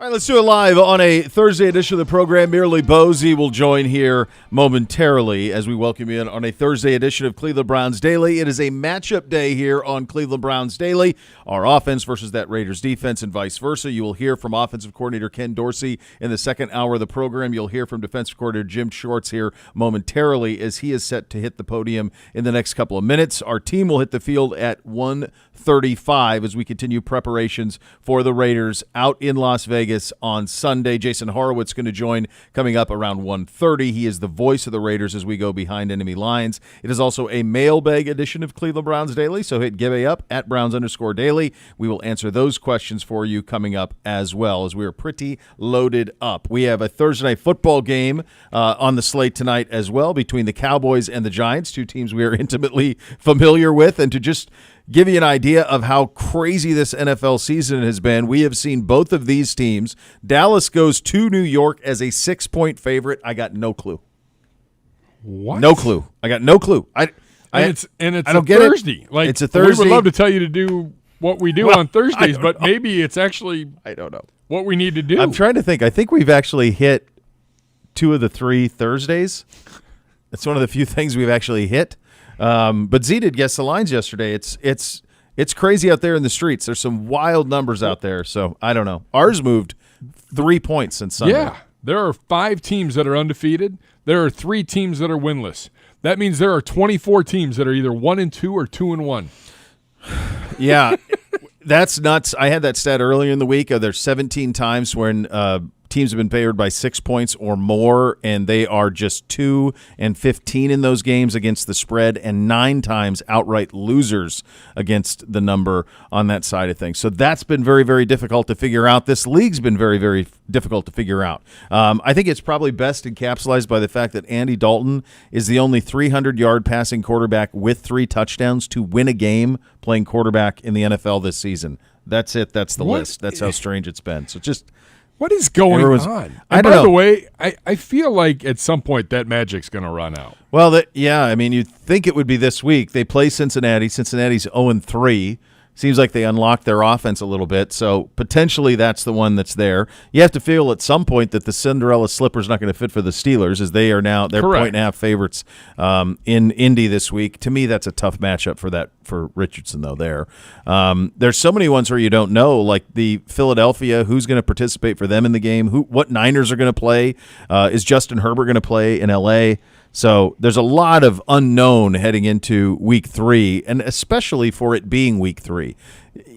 All right, let's do it live on a Thursday edition of the program. Merely Bozy will join here momentarily as we welcome you in on a Thursday edition of Cleveland Browns Daily. It is a matchup day here on Cleveland Browns Daily. Our offense versus that Raiders defense and vice versa. You will hear from offensive coordinator Ken Dorsey in the second hour of the program. You'll hear from defensive coordinator Jim Schwartz here momentarily as he is set to hit the podium in the next couple of minutes. Our team will hit the field at 1:35 as we continue preparations for the Raiders out in Las Vegas on Sunday. Jason Horowitz going to join coming up around 1:30. He is the voice of the Raiders as we go behind enemy lines. It is also a mailbag edition of Cleveland Browns Daily, so hit give a up at Browns_Daily. We will answer those questions for you coming up as well as we are pretty loaded up. We have a Thursday night football game on the slate tonight as well between the Cowboys and the Giants, two teams we are intimately familiar with. And to just give you an idea of how crazy this NFL season has been, we have seen both of these teams. Dallas goes to New York as a 6-point favorite. I got no clue. What? No clue. I got no clue. And it's I don't a get Thursday. It. Like, it's a Thursday. We would love to tell you to do what we do on Thursdays, but maybe it's actually I don't know what we need to do. I'm trying to think. I think we've actually hit 2 of the 3 Thursdays. It's one of the few things we've actually hit. But Z did guess the lines yesterday. It's crazy out there in the streets. There's some wild numbers out there. So I don't know. Ours moved 3 points since Sunday. Yeah, there are 5 teams that are undefeated. There are 3 teams that are winless. That means there are 24 teams that are either 1-2 or 2-1. Yeah, that's nuts. I had that stat earlier in the week. There's 17 times when teams have been favored by 6 points or more, and they are just 2-15 in those games against the spread, and 9 times outright losers against the number on that side of things. So that's been very, very difficult to figure out. This league's been very, very difficult to figure out. I think it's probably best encapsulated by the fact that Andy Dalton is the only 300-yard passing quarterback with 3 touchdowns to win a game playing quarterback in the NFL this season. That's it. That's the list. That's how strange it's been. So just – what is going on? I don't know. By the way, I feel like at some point that magic's going to run out. Well, yeah, I mean, you'd think it would be this week. They play Cincinnati. Cincinnati's 0-3. Seems like they unlocked their offense a little bit, so potentially that's the one that's there. You have to feel at some point that the Cinderella slipper's not going to fit for the Steelers, as they are now they're Correct. 1.5 favorites in Indy this week. To me, that's a tough matchup for Richardson, though. There's so many ones where you don't know, like the Philadelphia, who's going to participate for them in the game, what Niners are going to play. Is Justin Herbert going to play in L.A.? So there's a lot of unknown heading into week 3, and especially for it being week 3.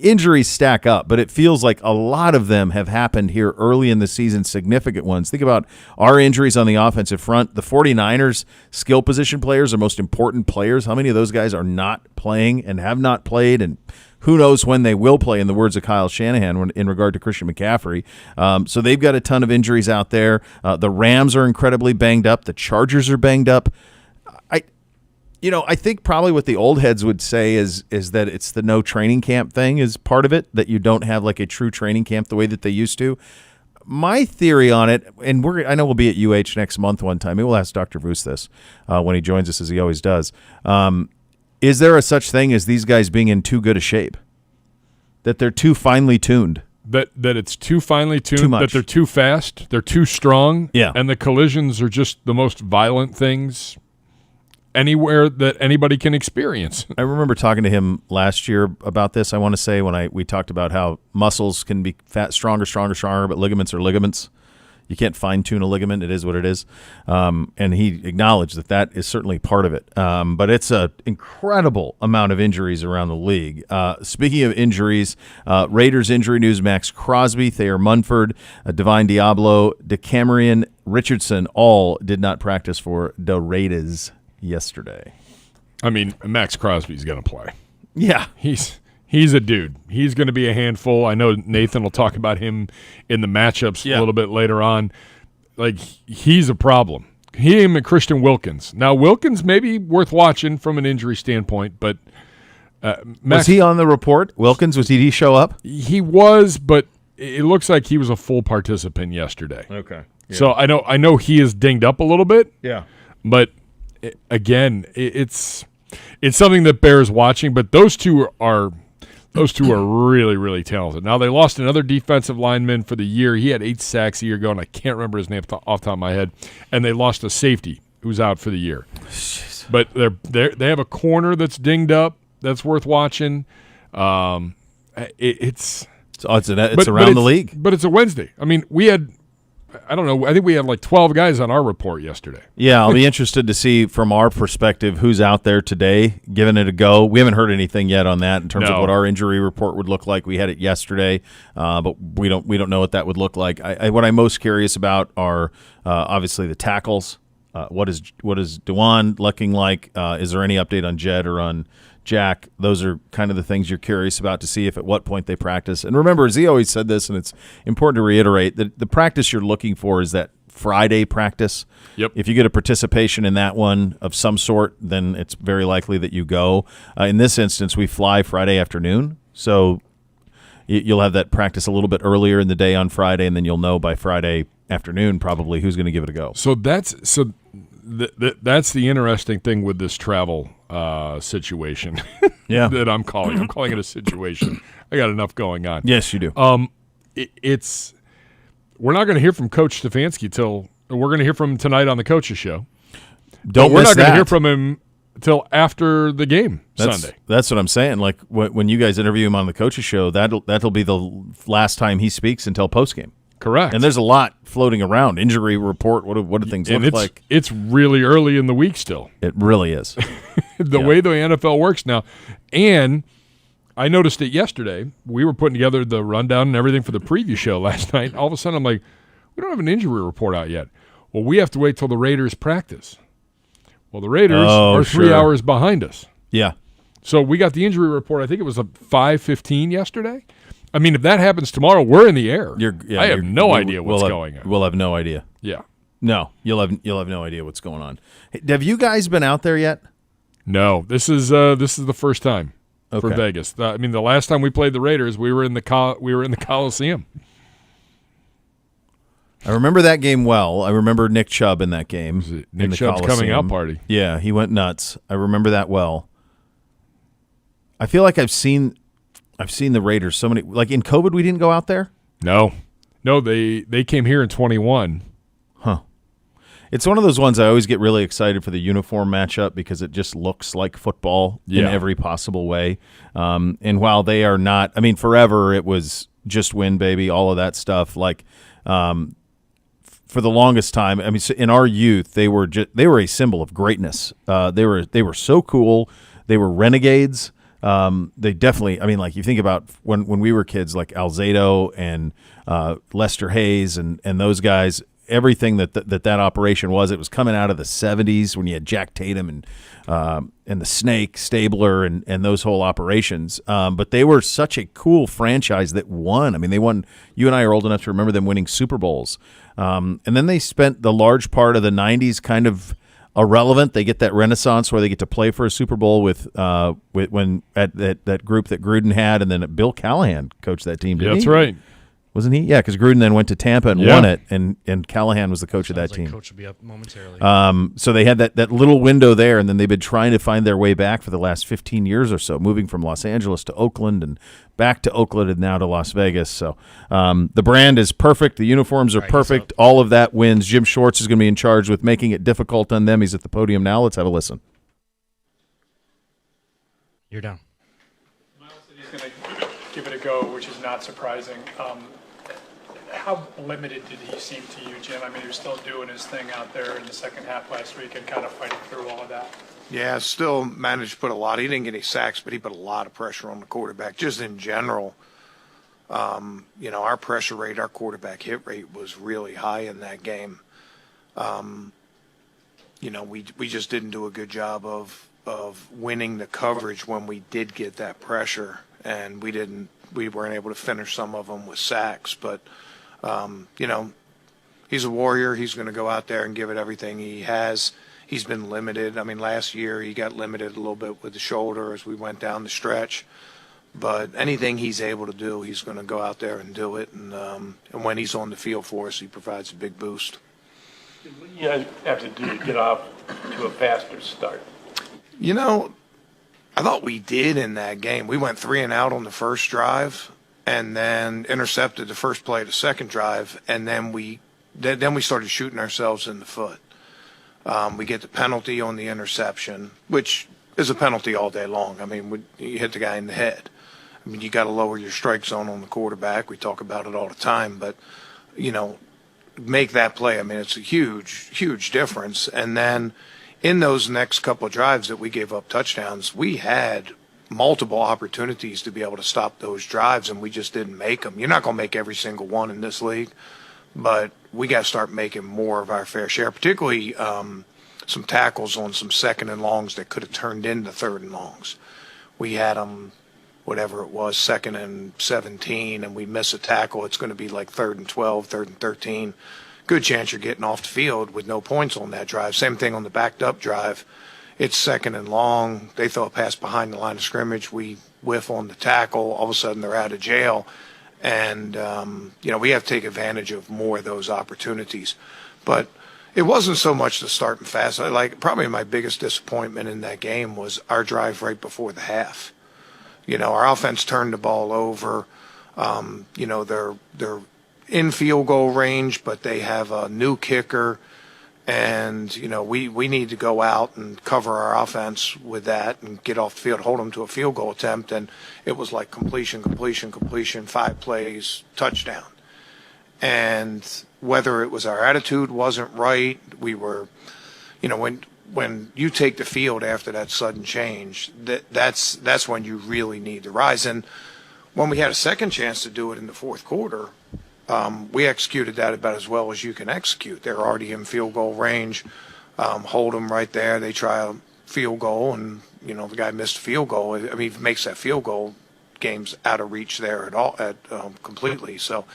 Injuries stack up, but it feels like a lot of them have happened here early in the season, significant ones. Think about our injuries on the offensive front. The 49ers skill position players are most important players. How many of those guys are not playing and have not played, and who knows when they will play, in the words of Kyle Shanahan, in regard to Christian McCaffrey. So they've got a ton of injuries out there. The Rams are incredibly banged up. The Chargers are banged up. I think probably what the old heads would say is that it's the no training camp thing is part of it, that you don't have like a true training camp the way that they used to. My theory on it, and I know we'll be at UH next month one time. Maybe we'll ask Dr. Voos this when he joins us, as he always does. Is there a such thing as these guys being in too good a shape? That they're too finely tuned? That it's too finely tuned? Too much. That they're too fast? They're too strong? Yeah. And the collisions are just the most violent things anywhere that anybody can experience. I remember talking to him last year about this, I want to say, when we talked about how muscles can be stronger, but ligaments are ligaments. You can't fine-tune a ligament. It is what it is. And he acknowledged that is certainly part of it. But it's an incredible amount of injuries around the league. Speaking of injuries, Raiders injury news: Max Crosby, Thayer Munford, Divine Diablo, DeCamerion Richardson all did not practice for the Raiders yesterday. I mean, Max Crosby's going to play. Yeah. He's a dude. He's going to be a handful. I know Nathan will talk about him in the matchups a little bit later on. Like, he's a problem. Him and Christian Wilkins. Now, Wilkins may be worth watching from an injury standpoint, but was he on the report? Wilkins, did he show up? He was, but it looks like he was a full participant yesterday. Okay. Yeah. So I know he is dinged up a little bit. Yeah. But again, it's something that bears watching. But those two are Those two are really, really talented. Now, they lost another defensive lineman for the year. He had 8 sacks a year ago, and I can't remember his name off the top of my head. And they lost a safety who's out for the year. Jeez. But they have a corner that's dinged up that's worth watching. It's around the league. But it's a Wednesday. I mean, I don't know. I think we had like 12 guys on our report yesterday. Yeah, I'll be interested to see from our perspective who's out there today, giving it a go. We haven't heard anything yet on that in terms of what our injury report would look like. We had it yesterday, but we don't know what that would look like. What I'm most curious about are obviously the tackles. What is Dewan looking like? Is there any update on Jed or on Jack? Those are kind of the things you're curious about to see if at what point they practice. And remember, Z always said this, and it's important to reiterate, that the practice you're looking for is that Friday practice. Yep. If you get a participation in that one of some sort, then it's very likely that you go. In this instance, we fly Friday afternoon, so you'll have that practice a little bit earlier in the day on Friday, and then you'll know by Friday afternoon probably who's going to give it a go. So that's the interesting thing with this travel situation. Yeah. That I'm calling it a situation. I got enough going on. Yes, you do. We're not going to hear from Coach Stefanski we're going to hear from him tonight on the Coaches Show. We're not going to hear from him till after the game Sunday. That's what I'm saying. Like when you guys interview him on the Coaches Show, that'll be the last time he speaks until postgame. Correct. And there's a lot floating around. Injury report. What do things look like? It's really early in the week still. It really is. The way the NFL works now. And I noticed it yesterday. We were putting together the rundown and everything for the preview show last night. All of a sudden, I'm like, we don't have an injury report out yet. Well, we have to wait till the Raiders practice. Well, the Raiders are 3 hours behind us. Yeah. So we got the injury report. I think it was 5:15 yesterday. I mean, if that happens tomorrow, we're in the air. I have no idea what's going on. We'll have no idea. Yeah. No, you'll have no idea what's going on. Hey, have you guys been out there yet? No. This is the first time for Vegas. The last time we played the Raiders, we were in the Coliseum. I remember that game well. I remember Nick Chubb in that game. Nick Chubb's coming out party. Yeah, he went nuts. I remember that well. I feel like I've seen the Raiders so many. Like in COVID, we didn't go out there? No, they came here in 21. Huh. It's one of those ones I always get really excited for the uniform matchup because it just looks like football in every possible way. And while they are not, forever it was just win, baby, all of that stuff. Like, for the longest time, in our youth, they were a symbol of greatness. They were so cool. They were renegades. They definitely, you think about when we were kids, like Alzado and Lester Hayes and those guys, everything that operation was, it was coming out of the 70s when you had Jack Tatum and the Snake, Stabler, and those whole operations. But they were such a cool franchise that won. They won. You and I are old enough to remember them winning Super Bowls. And then they spent the large part of the 90s kind of irrelevant. They get that renaissance where they get to play for a Super Bowl with when at that group that Gruden had, and then Bill Callahan coached that team. That's right. Wasn't he? Yeah, because Gruden then went to Tampa and won it, and Callahan was the coach of that team. Coach will be up momentarily. So they had that little window there, and then they've been trying to find their way back for the last 15 years or so, moving from Los Angeles to Oakland and back to Oakland and now to Las Vegas. So the brand is perfect. The uniforms are perfect. All of that wins. Jim Schwartz is going to be in charge with making it difficult on them. He's at the podium now. Let's have a listen. You're down. Miles said he's going to give it a go, which is not surprising. How limited did he seem to you, Jim? He was still doing his thing out there in the second half last week and kind of fighting through all of that. Yeah, still managed to put a lot. He didn't get any sacks, but he put a lot of pressure on the quarterback. Just in general, our pressure rate, our quarterback hit rate was really high in that game. We just didn't do a good job of winning the coverage when we did get that pressure, and we weren't able to finish some of them with sacks. But he's a warrior. He's going to go out there and give it everything he has. He's been limited. Last year he got limited a little bit with the shoulder as we went down the stretch. But anything he's able to do, he's going to go out there and do it. And when he's on the field for us, he provides a big boost. What do you guys have to do to get off to a faster start? I thought we did in that game. We went 3 and out on the first drive, and then intercepted the first play of the second drive, and then we started shooting ourselves in the foot. We get the penalty on the interception, which is a penalty all day long. I mean, you hit the guy in the head. I mean, you got to lower your strike zone on the quarterback. We talk about it all the time, but, make that play. I mean, it's a huge, huge difference. And then in those next couple of drives that we gave up touchdowns, we had multiple opportunities to be able to stop those drives, and we just didn't make them. You're not going to make every single one in this league, but we got to start making more of our fair share, particularly some tackles on some second and longs that could have turned into third and longs. We had them, whatever it was, 2nd and 17, and we miss a tackle. It's going to be like 3rd and 12, 3rd and 13. Good chance you're getting off the field with no points on that drive. Same thing on the backed up drive. It's 2nd and long. They throw a pass behind the line of scrimmage. We whiff on the tackle. All of a sudden they're out of jail. And, we have to take advantage of more of those opportunities. But it wasn't so much the starting fast. Probably my biggest disappointment in that game was our drive right before the half. Our offense turned the ball over. They're in field goal range, but they have a new kicker. And, we need to go out and cover our offense with that and get off the field, hold them to a field goal attempt. And it was like completion, 5 plays, touchdown. And whether it was our attitude wasn't right, we were, when you take the field after that sudden change, that's when you really need to rise. And when we had a second chance to do it in the fourth quarter, we executed that about as well as you can execute. They're already in field goal range, hold them right there. They try a field goal, and the guy missed a field goal. I mean, if he makes that field goal, game's out of reach there completely. So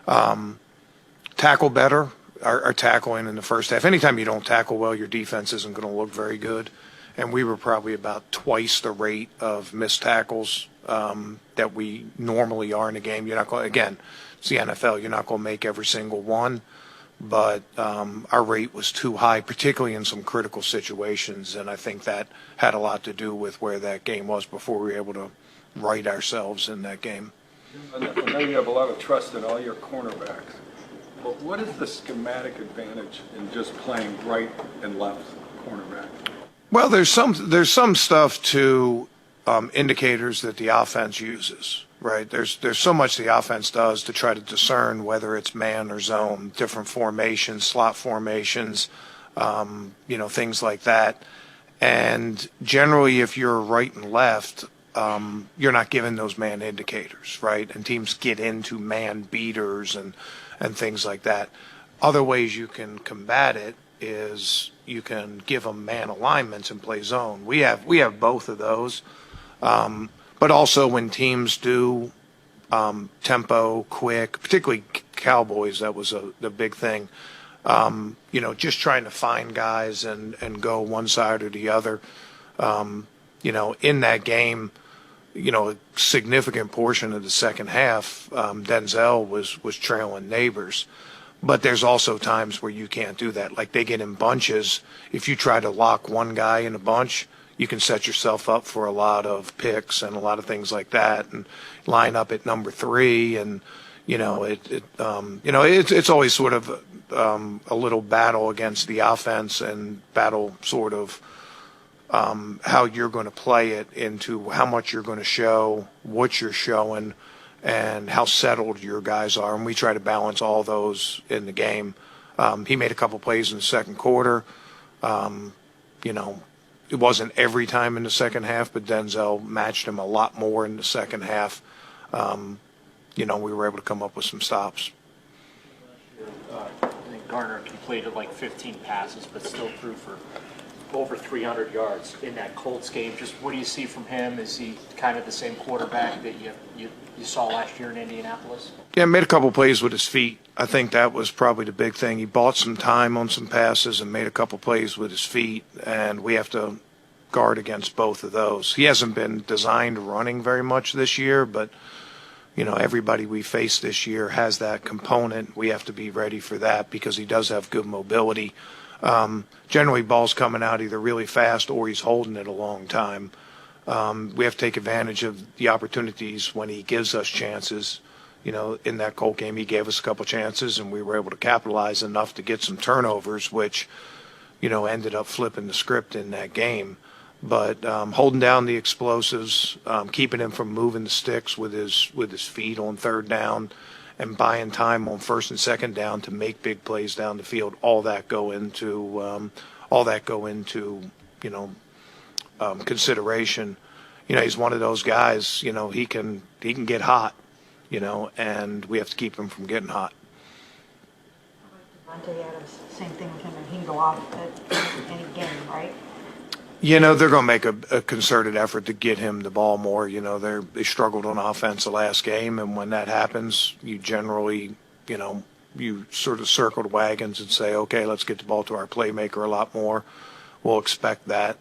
tackle better. Our tackling in the first half. Anytime you don't tackle well, your defense isn't going to look very good. And we were probably about twice the rate of missed tackles that we normally are in a game. You're not going. Again, it's the NFL. You're not going to make every single one, but our rate was too high, particularly in some critical situations. And I think that had a lot to do with where that game was before we were able to right ourselves in that game. I know you have a lot of trust in all your cornerbacks. But what is the schematic advantage in just playing right and left cornerback? Well, there's some stuff to indicators that the offense uses, right? There's so much the offense does to try to discern whether it's man or zone, different formations, slot formations, things like that. And generally, if you're right and left, you're not given those man indicators, right? And teams get into man beaters and things like that. Other ways you can combat it is you can give them man alignments and play zone. We have both of those. But also when teams do tempo, quick, particularly Cowboys, that was the big thing. Just trying to find guys and go one side or the other. In that game, a significant portion of the second half, Denzel was trailing Neighbors. But there's also times where you can't do that. Like they get in bunches. If you try to lock one guy in a bunch, you can set yourself up for a lot of picks and a lot of things like that, and line up at number 3. And it's always sort of a little battle against the offense and battle sort of how you're going to play it into how much you're going to show, what you're showing, and how settled your guys are. And we try to balance all those in the game. He made a couple plays in the second quarter. It wasn't every time in the second half, but Denzel matched him a lot more in the second half. We were able to come up with some stops. I think Garner completed like 15 passes, but still threw for over 300 yards in that Colts game. Just what do you see from him? Is he kind of the same quarterback that you saw last year in Indianapolis? Yeah, made a couple plays with his feet. I think that was probably the big thing. He bought some time on some passes and made a couple plays with his feet, and we have to guard against both of those. He hasn't been designed running very much this year, but everybody we face this year has that component. We have to be ready for that because he does have good mobility. Generally, ball's coming out either really fast or he's holding it a long time. We have to take advantage of the opportunities when he gives us chances. You know, in that Colt game, he gave us a couple chances, and we were able to capitalize enough to get some turnovers, which, you know, ended up flipping the script in that game. But holding down the explosives, keeping him from moving the sticks with his feet on third down, and buying time on first and second down to make big plays down the field, all that go into consideration. You know, he's one of those guys. You know, he can get hot. You know, and we have to keep him from getting hot. Devontae Adams, same thing with him, and he can go off at any game, right? You know, they're going to make a concerted effort to get him the ball more. You know, they struggled on offense the last game, and when that happens, you generally, you know, you sort of circle the wagons and say, okay, let's get the ball to our playmaker a lot more. We'll expect that.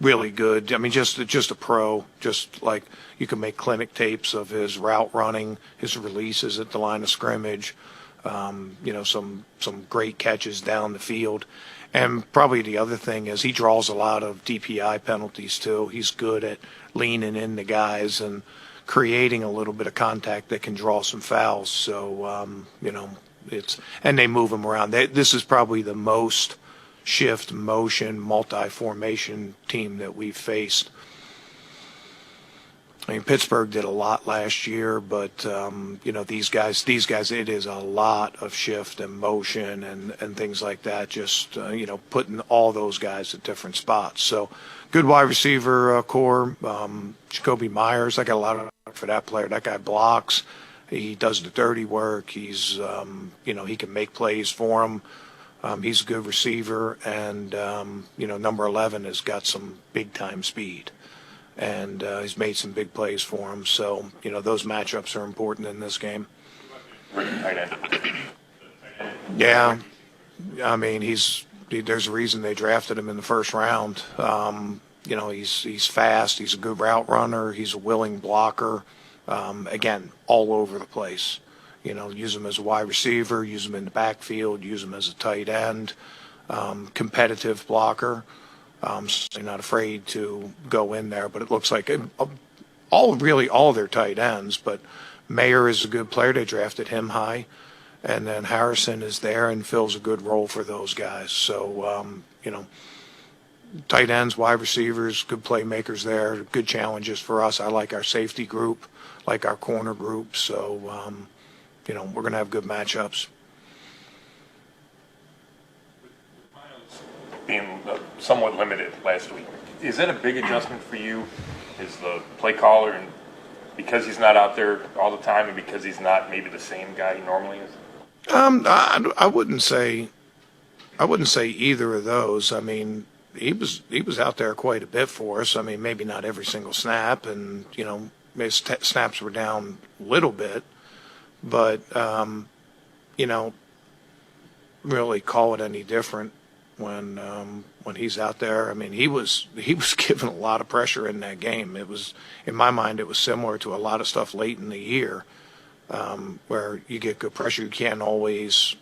Really good. I mean, just a pro. Just like you can make clinic tapes of his route running, his releases at the line of scrimmage. You know, some great catches down the field. And probably the other thing is he draws a lot of DPI penalties too. He's good at leaning in the guys and creating a little bit of contact that can draw some fouls. So you know, and they move him around. This is probably the most shift, motion, multi-formation team that we've faced. I mean, Pittsburgh did a lot last year, but you know, these guys, it is a lot of shift and motion and things like that. Just you know, putting all those guys at different spots. So, good wide receiver core. Jacoby Myers, I got a lot of for that player. That guy blocks. He does the dirty work. He's you know, he can make plays for him. He's a good receiver, and you know, number 11 has got some big-time speed, and he's made some big plays for him. So, you know, those matchups are important in this game. Yeah, I mean, there's a reason they drafted him in the first round. You know, he's fast. He's a good route runner. He's a willing blocker. Again, all over the place. You know, use him as a wide receiver, use him in the backfield, use him as a tight end, competitive blocker. So not afraid to go in there, but it looks like all their tight ends. But Mayer is a good player. They drafted him high. And then Harrison is there and fills a good role for those guys. So, you know, tight ends, wide receivers, good playmakers there, good challenges for us. I like our safety group, like our corner group. So, you know, we're going to have good matchups. Being somewhat limited last week, is that a big adjustment for you as the play caller, and because he's not out there all the time and because he's not maybe the same guy he normally is? I wouldn't say either of those. I mean, he was out there quite a bit for us. I mean, maybe not every single snap, and you know, his snaps were down a little bit. But, you know, really call it any different when he's out there. I mean, he was given a lot of pressure in that game. It was, in my mind, it was similar to a lot of stuff late in the year, where you get good pressure. You can't always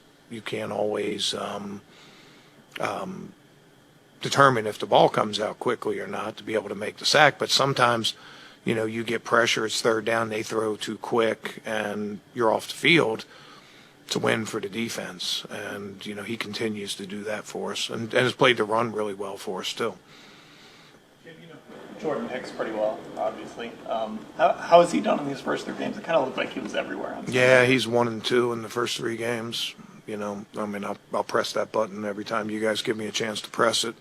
determine if the ball comes out quickly or not to be able to make the sack. But sometimes, you know, you get pressure, it's third down, they throw too quick, and you're off the field to win for the defense. And, you know, he continues to do that for us and has played the run really well for us, too. You know Jordan Hicks pretty well, obviously. How has he done in these first 3 games? It kind of looked like he was everywhere. Yeah, he's 1-2 in the first 3 games. You know, I mean, I'll press that button every time you guys give me a chance to press it.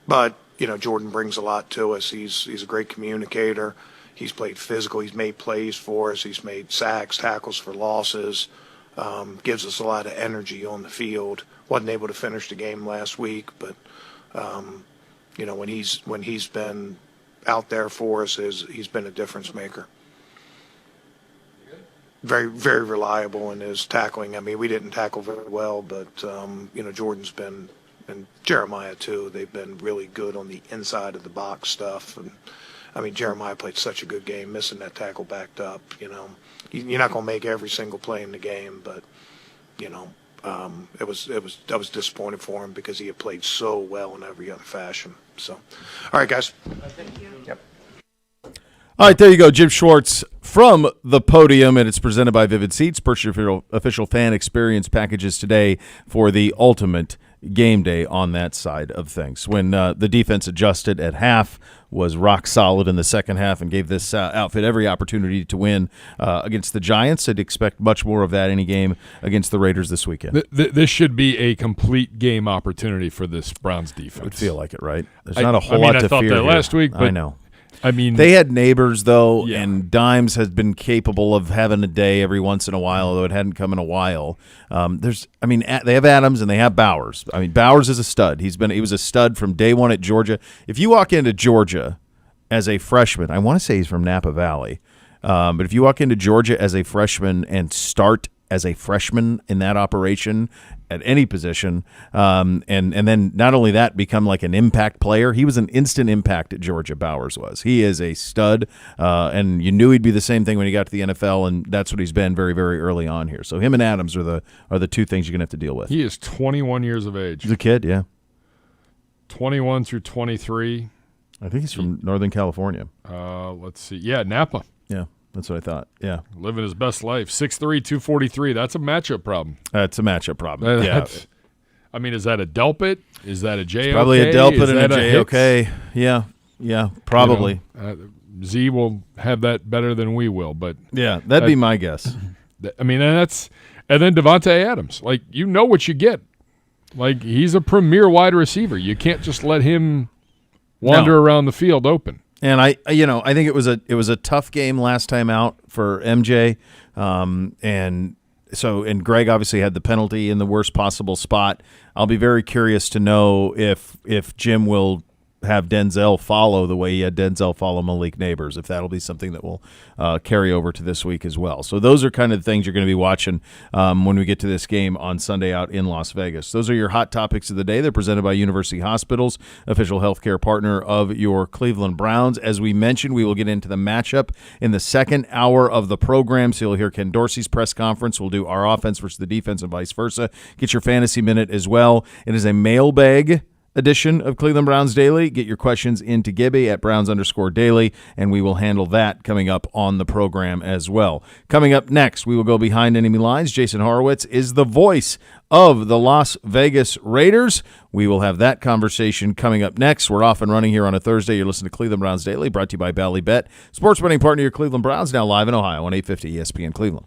But you know, Jordan brings a lot to us. He's a great communicator. He's played physical. He's made plays for us. He's made sacks, tackles for losses. Gives us a lot of energy on the field. Wasn't able to finish the game last week, but you know, when he's been out there for us, he's been a difference maker. Very, very reliable in his tackling. I mean, we didn't tackle very well, but you know, Jordan's been, and Jeremiah too, they've been really good on the inside of the box stuff. And I mean, Jeremiah played such a good game, missing that tackle backed up. You know, you're not going to make every single play in the game, but you know, I was disappointed for him because he had played so well in every other fashion. So, all right, guys. Yep. All right, there you go. Jim Schwartz from the podium, and it's presented by Vivid Seats. Purchase your official fan experience packages today for the ultimate game day on that side of things. When the defense adjusted at half, was rock solid in the second half, and gave this outfit every opportunity to win against the Giants. I'd expect much more of that any game against the Raiders this weekend. This should be a complete game opportunity for this Browns defense. I would feel like it, right? There's not a whole lot to fear. I thought that here. last week, but I know. I mean, they had neighbors, though, yeah. and Dimes has been capable of having a day every once in a while, although it hadn't come in a while. They have Adams and they have Bowers. I mean, Bowers is a stud. He was a stud from day one at Georgia. If you walk into Georgia as a freshman, I want to say he's from Napa Valley, but if you walk into Georgia as a freshman and start as a freshman in that operation at any position, and then not only that, become like an impact player. He was an instant impact at Georgia, Bowers was. He is a stud, and you knew he'd be the same thing when he got to the NFL, and that's what he's been very, very early on here. So him and Adams are the two things you're going to have to deal with. He is 21 years of age. He's a kid, yeah. 21 through 23. I think he's from Northern California. Let's see. Yeah, Napa. Yeah. That's what I thought. Yeah. Living his best life. 6'3", 243. That's a matchup problem. That's a matchup problem. Yeah. I mean, is that a Delpit? Is that a JOK? Probably a Delpit and a JOK. Yeah, probably. Z will have that better than we will, but yeah, that'd be my guess. I mean, and then Devontae Adams. Like, you know what you get. Like, he's a premier wide receiver. You can't just let him wander around the field open. And I think it was a tough game last time out for MJ, and Greg obviously had the penalty in the worst possible spot. I'll be very curious to know if Jim will have Denzel follow the way he had Denzel follow Malik Neighbors, if that'll be something that will carry over to this week as well. So those are kind of the things you're going to be watching when we get to this game on Sunday out in Las Vegas. Those are your hot topics of the day. They're presented by University Hospitals, official healthcare partner of your Cleveland Browns. As we mentioned, we will get into the matchup in the second hour of the program, so you'll hear Ken Dorsey's press conference. We'll do our offense versus the defense and vice versa. Get your fantasy minute as well. It is a mailbag edition of Cleveland Browns Daily. Get your questions into Gibby at Browns_Daily, and we will handle that coming up on the program as well. Coming up next, we will go behind enemy lines. Jason Horowitz is the voice of the Las Vegas Raiders. We will have that conversation coming up next. We're off and running here on a Thursday. You're listening to Cleveland Browns Daily, brought to you by Ballybet, sports betting partner of your Cleveland Browns, now live in Ohio on 850 ESPN Cleveland.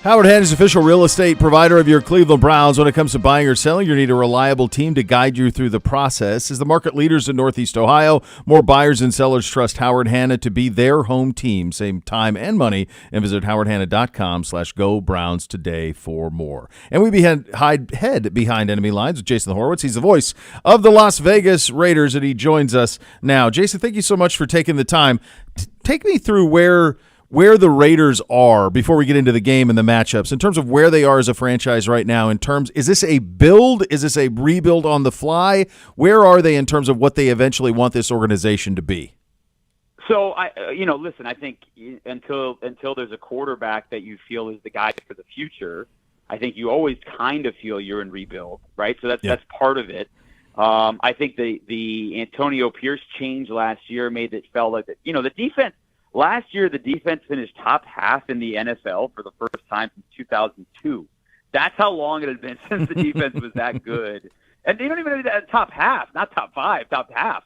Howard Hanna is official real estate provider of your Cleveland Browns. When it comes to buying or selling, you need a reliable team to guide you through the process. As the market leaders in Northeast Ohio, more buyers and sellers trust Howard Hanna to be their home team. Save time and money and visit howardhanna.com/go Browns today for more. And we head behind enemy lines with Jason Horowitz. He's the voice of the Las Vegas Raiders, and he joins us now. Jason, thank you so much for taking the time. Take me through where the Raiders are before we get into the game and the matchups, in terms of where they are as a franchise right now. Is this a build? Is this a rebuild on the fly? Where are they in terms of what they eventually want this organization to be? So, listen, I think until there's a quarterback that you feel is the guy for the future, I think you always kind of feel you're in rebuild, right? So that's part of it. I think the Antonio Pierce change last year made it felt like that, the defense. Last year, the defense finished top half in the NFL for the first time since 2002. That's how long it had been since the defense was that good. And they don't even have that top half, not top five, top half.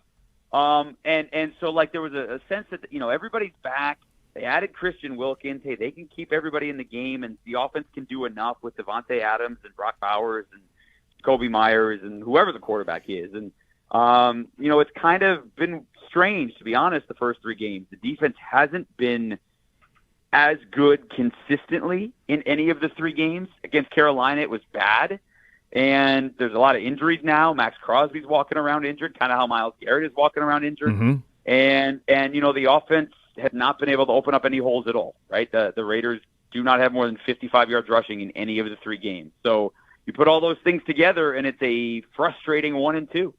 And so like there was a sense that, everybody's back. They added Christian Wilkins. Hey, they can keep everybody in the game, and the offense can do enough with Devontae Adams and Brock Bowers and Kobe Myers and whoever the quarterback is. And, it's kind of been strange, to be honest, the first three games. The defense hasn't been as good consistently in any of the three games. Against Carolina, it was bad. And there's a lot of injuries now. Max Crosby's walking around injured, kind of how Myles Garrett is walking around injured. Mm-hmm. And the offense had not been able to open up any holes at all, right? The Raiders do not have more than 55 yards rushing in any of the three games. So you put all those things together, and it's a frustrating 1-2.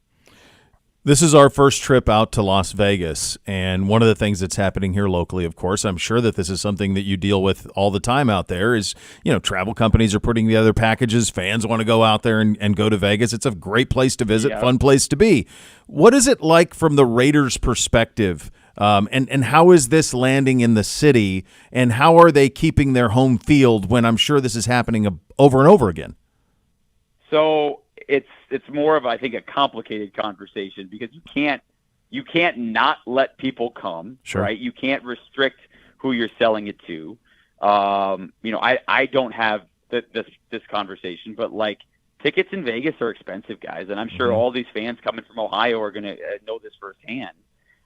This is our first trip out to Las Vegas, and one of the things that's happening here locally, of course, I'm sure that this is something that you deal with all the time out there, is, travel companies are putting together packages. Fans want to go out there and go to Vegas. It's a great place to visit, fun place to be. What is it like from the Raiders' perspective, and how is this landing in the city, and how are they keeping their home field when I'm sure this is happening over and over again? So it's more of, I think, a complicated conversation, because you can't not let people come, sure, right? You can't restrict who you're selling it to. I don't have this conversation, but like, tickets in Vegas are expensive, guys, and I'm sure all these fans coming from Ohio are going to know this firsthand.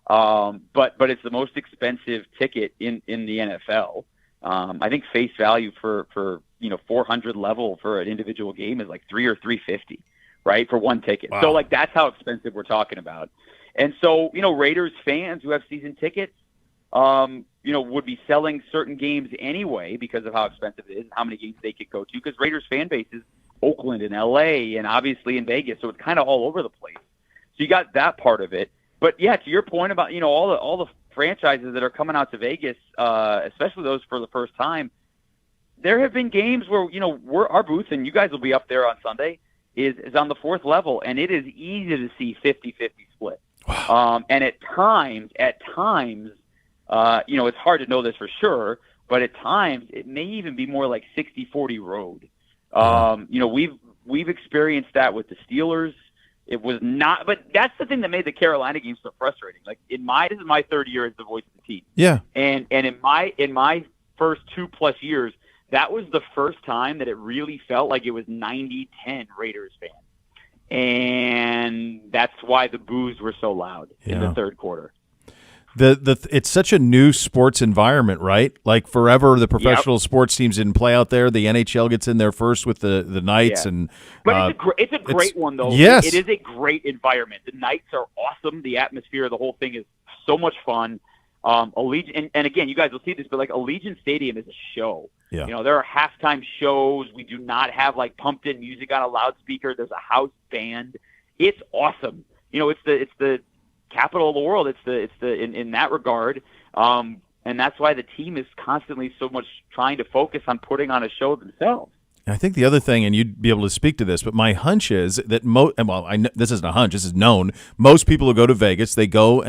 But it's the most expensive ticket in the NFL. I think face value for 400 level for an individual game is like $300 or $350, right, for one ticket. Wow. So like, that's how expensive we're talking about. And so, Raiders fans who have season tickets, would be selling certain games anyway because of how expensive it is and how many games they could go to, because Raiders fan base is Oakland and LA and obviously in Vegas. So it's kind of all over the place. So you got that part of it. But yeah, to your point about, all the franchises that are coming out to Vegas, especially those for the first time, there have been games where, our booth, and you guys will be up there on Sunday, is on the fourth level, and it is easy to see 50-50 split. Wow. And at times, it's hard to know this for sure, but at times it may even be more like 60-40 road. We've experienced that with the Steelers. It was not, but that's the thing that made the Carolina game so frustrating. Like, this is my third year as the voice of the team. Yeah. And in my first 2+ years, that was the first time that it really felt like it was 90-10 Raiders fans. And that's why the boos were so loud in the third quarter. It's such a new sports environment, right? Like, forever the professional sports teams didn't play out there. The NHL gets in there first with the Knights, but it's a great one though. Yes, it is a great environment. The Knights are awesome. The atmosphere, the whole thing is so much fun. Allegiant, and again, you guys will see this, but like, Allegiant Stadium is a show. Yeah. There are halftime shows. We do not have like pumped in music on a loudspeaker. There's a house band. It's awesome. It's the capital of the world. It's in that regard. And that's why the team is constantly so much trying to focus on putting on a show themselves. I think the other thing, and you'd be able to speak to this, but my hunch is that this isn't a hunch, this is known. Most people who go to Vegas, they go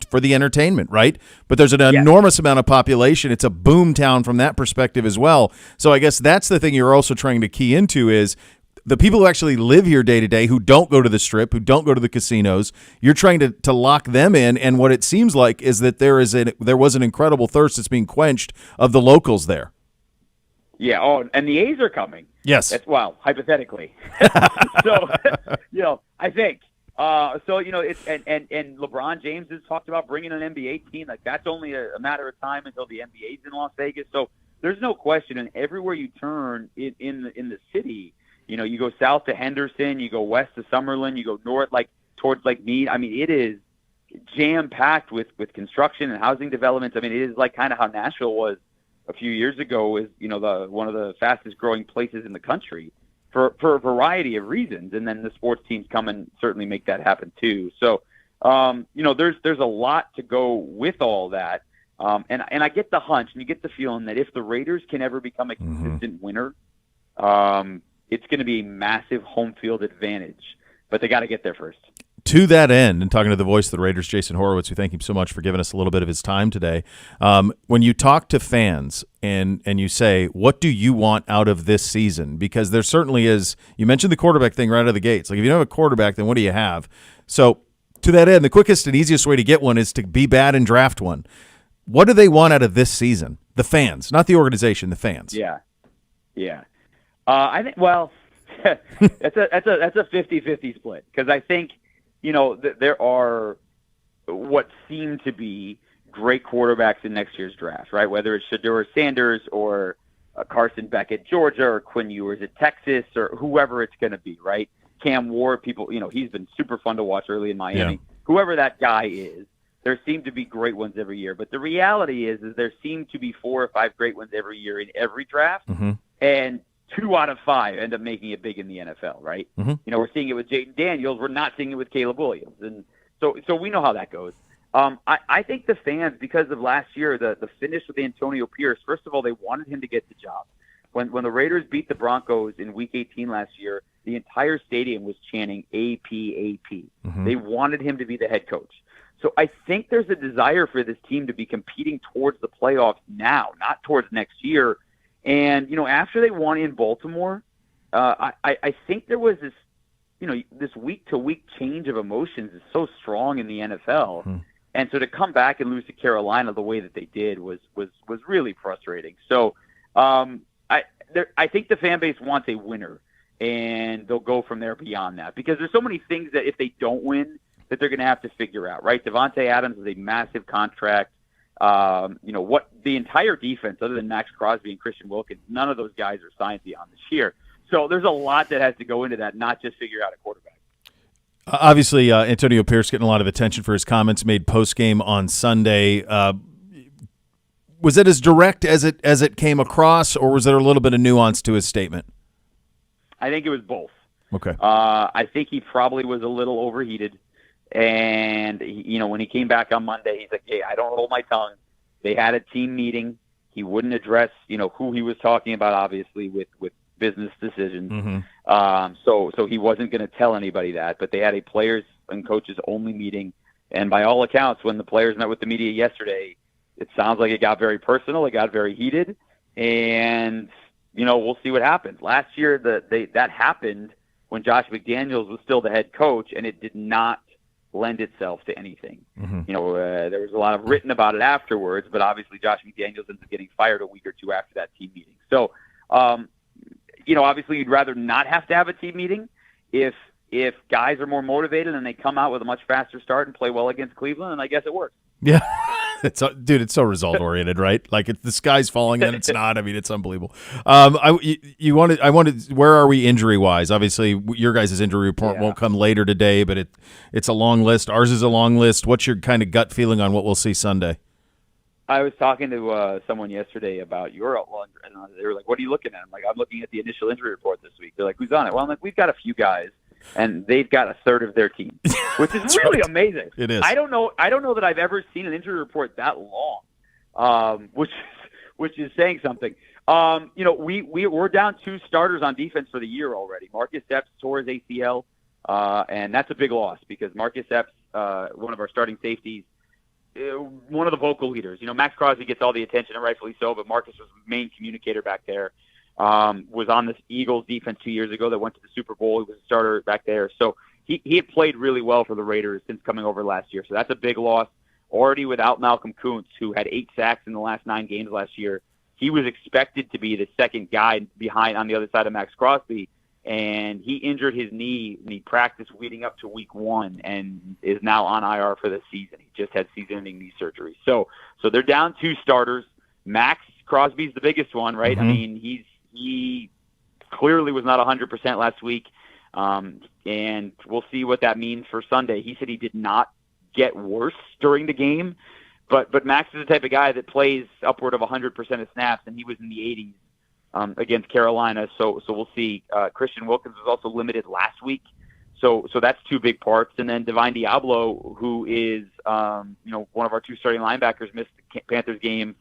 for the entertainment, right? But there's an enormous amount of population. It's a boom town from that perspective as well. So I guess that's the thing you're also trying to key into is the people who actually live here day to day, who don't go to the Strip, who don't go to the casinos. You're trying to lock them in, and what it seems like is that there was an incredible thirst that's being quenched of the locals there. Yeah. Oh, and the A's are coming. Yes. Well, hypothetically. So, I think. It's and LeBron James has talked about bringing an NBA team. Like that's only a matter of time until the NBA's in Las Vegas. So there's no question. And everywhere you turn in the city, you go south to Henderson, you go west to Summerlin, you go north towards Meade. I mean, it is jam packed with construction and housing developments. I mean, it is like kind of how Nashville was a few years ago. Is one of the fastest growing places in the country. For a variety of reasons, and then the sports teams come and certainly make that happen too. So, there's a lot to go with all that, and I get the hunch, and you get the feeling that if the Raiders can ever become a consistent winner, it's going to be a massive home field advantage. But they got to get there first. To that end, and talking to the voice of the Raiders, Jason Horowitz, we thank him so much for giving us a little bit of his time today. When you talk to fans and you say, what do you want out of this season? Because there certainly is, you mentioned the quarterback thing right out of the gates. Like if you don't have a quarterback, then what do you have? So to that end, the quickest and easiest way to get one is to be bad and draft one. What do they want out of this season? The fans, not the organization, the fans. Yeah. I think, well, that's a 50-50 split because I think, there are what seem to be great quarterbacks in next year's draft, right? Whether it's Shedeur Sanders or Carson Beck at Georgia or Quinn Ewers at Texas or whoever it's going to be, right? Cam Ward, people, he's been super fun to watch early in Miami. Yeah. Whoever that guy is, there seem to be great ones every year. But the reality is there seem to be 4 or 5 great ones every year in every draft. Mm-hmm. And 2 out of 5 end up making it big in the NFL, right? Mm-hmm. We're seeing it with Jaden Daniels. We're not seeing it with Caleb Williams. And so we know how that goes. I think the fans, because of last year, the finish with Antonio Pierce, first of all, they wanted him to get the job. When the Raiders beat the Broncos in Week 18 last year, the entire stadium was chanting AP. Mm-hmm. They wanted him to be the head coach. So I think there's a desire for this team to be competing towards the playoffs now, not towards next year. And, after they won in Baltimore, I think there was this, this week-to-week change of emotions is so strong in the NFL. Hmm. And so to come back and lose to Carolina the way that they did was really frustrating. So I think the fan base wants a winner, and they'll go from there beyond that. Because there's so many things that if they don't win that they're going to have to figure out, right? Devontae Adams is a massive contract. What the entire defense, other than Max Crosby and Christian Wilkins, none of those guys are signed beyond this year. So there's a lot that has to go into that, not just figure out a quarterback. Obviously, Antonio Pierce getting a lot of attention for his comments made post-game on Sunday. Was it as direct as it came across, or was there a little bit of nuance to his statement? I think it was both. Okay. I think he probably was a little overheated. And, when he came back on Monday, he's like, hey, I don't hold my tongue. They had a team meeting. He wouldn't address, who he was talking about, obviously, with business decisions. Mm-hmm. So he wasn't going to tell anybody that. But they had a players and coaches only meeting. And by all accounts, when the players met with the media yesterday, it sounds like it got very personal. It got very heated. And, we'll see what happens. Last year, that happened when Josh McDaniels was still the head coach, and it did not lend itself to anything. Mm-hmm. There was a lot of written about it afterwards, but obviously Josh McDaniels ends up getting fired a week or two after that team meeting. So, obviously you'd rather not have to have a team meeting if guys are more motivated and they come out with a much faster start and play well against Cleveland, and I guess it works. Yeah. It's so result oriented, right? Like the sky's falling, and it's not. I mean, it's unbelievable. I wanted. Where are we injury wise? Obviously, your guys' injury report won't come later today, but it's a long list. Ours is a long list. What's your kind of gut feeling on what we'll see Sunday? I was talking to someone yesterday about your outline, and they were like, "What are you looking at?" I'm like, "I'm looking at the initial injury report this week." They're like, "Who's on it?" Well, I'm like, "We've got a few guys." And they've got a third of their team, which is really amazing. It is. I don't know that I've ever seen an injury report that long, which is saying something. We're down 2 starters on defense for the year already. Marcus Epps tore his ACL, and that's a big loss because Marcus Epps, one of our starting safeties, one of the vocal leaders. Max Crosby gets all the attention, and rightfully so, but Marcus was the main communicator back there. Was on this Eagles defense 2 years ago that went to the Super Bowl. He was a starter back there. So he had played really well for the Raiders since coming over last year. So that's a big loss. Already without Malcolm Kuntz, who had 8 sacks in the last 9 games last year. he was expected to be the second guy behind on the other side of Max Crosby, and he injured his knee in the practice leading up to week 1 and is now on IR for the season. He just had season-ending knee surgery. So they're down 2 starters. Max Crosby's the biggest one, right? Mm-hmm. I mean, he clearly was not 100% last week, and we'll see what that means for Sunday. He said he did not get worse during the game, but Max is the type of guy that plays upward of 100% of snaps, and he was in the 80s against Carolina. So we'll see. Christian Wilkins was also limited last week, so that's 2 big parts. And then Divine Diablo, who is one of our 2 starting linebackers, missed the Panthers game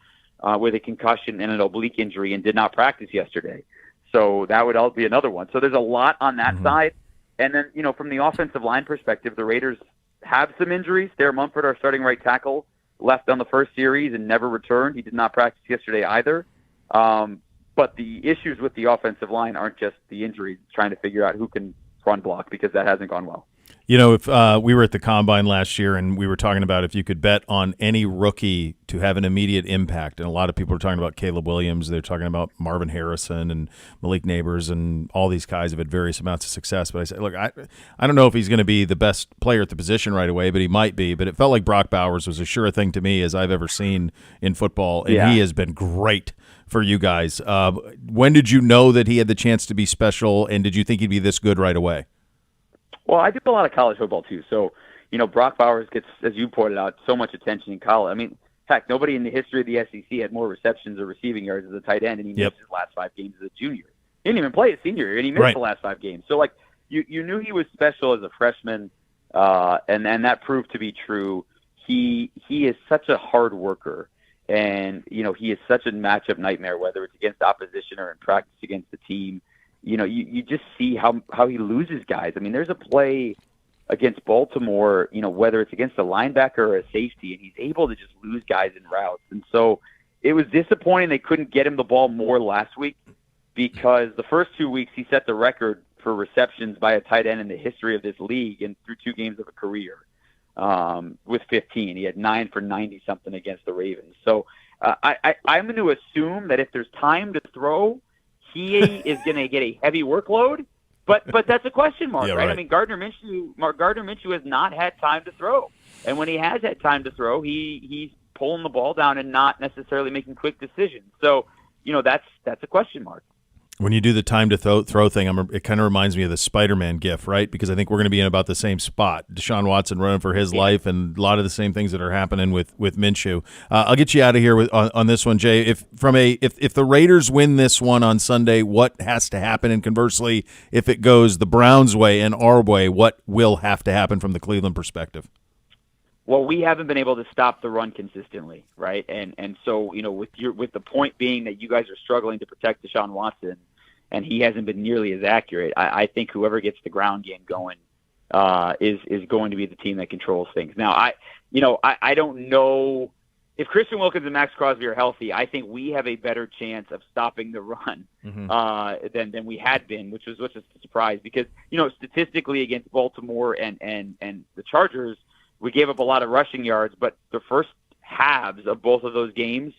with a concussion and an oblique injury and did not practice yesterday. So that would all be another one. So there's a lot on that side. And then, from the offensive line perspective, the Raiders have some injuries. Thayer Mumford, our starting right tackle, left on the first series and never returned. He did not practice yesterday either. But the issues with the offensive line aren't just the injuries, it's trying to figure out who can run block because that hasn't gone well. If we were at the Combine last year and we were talking about if you could bet on any rookie to have an immediate impact, and a lot of people are talking about Caleb Williams, they're talking about Marvin Harrison and Malik Neighbors, and all these guys have had various amounts of success. But I said, look, I don't know if he's going to be the best player at the position right away, but he might be. But it felt like Brock Bowers was as sure a thing to me as I've ever seen in football, and he has been great for you guys. When did you know that he had the chance to be special, and did you think he'd be this good right away? Well, I do a lot of college football too. So, Brock Bowers gets, as you pointed out, so much attention in college. I mean, heck, nobody in the history of the SEC had more receptions or receiving yards as a tight end, and he missed his last 5 games as a junior. He didn't even play his senior year, and he missed the last 5 games. So, you knew he was special as a freshman, and that proved to be true. He is such a hard worker, and, he is such a matchup nightmare, whether it's against opposition or in practice against the team. You just see how he loses guys. I mean, there's a play against Baltimore, whether it's against a linebacker or a safety, and he's able to just lose guys in routes. And so it was disappointing they couldn't get him the ball more last week, because the first 2 weeks he set the record for receptions by a tight end in the history of this league and through 2 games of a career with 15. He had 9 for 90-something against the Ravens. So I'm going to assume that if there's time to throw, he is going to get a heavy workload, but that's a question mark, right? I mean, Gardner Minshew has not had time to throw, and when he has had time to throw, he's pulling the ball down and not necessarily making quick decisions. So, that's a question mark. When you do the time to throw thing, it kind of reminds me of the Spider-Man gif, right? Because I think we're going to be in about the same spot. Deshaun Watson running for his life, and a lot of the same things that are happening with Minshew. I'll get you out of here on this one, Jay. If the Raiders win this one on Sunday, what has to happen? And conversely, if it goes the Browns' way and our way, what will have to happen from the Cleveland perspective? Well, we haven't been able to stop the run consistently, right? And so, with the point being that you guys are struggling to protect Deshaun Watson, and he hasn't been nearly as accurate, I think whoever gets the ground game going is going to be the team that controls things. Now, I don't know if Christian Wilkins and Max Crosby are healthy. I think we have a better chance of stopping the run than we had been, which is a surprise, because statistically against Baltimore and the Chargers, we gave up a lot of rushing yards, but the first halves of both of those games,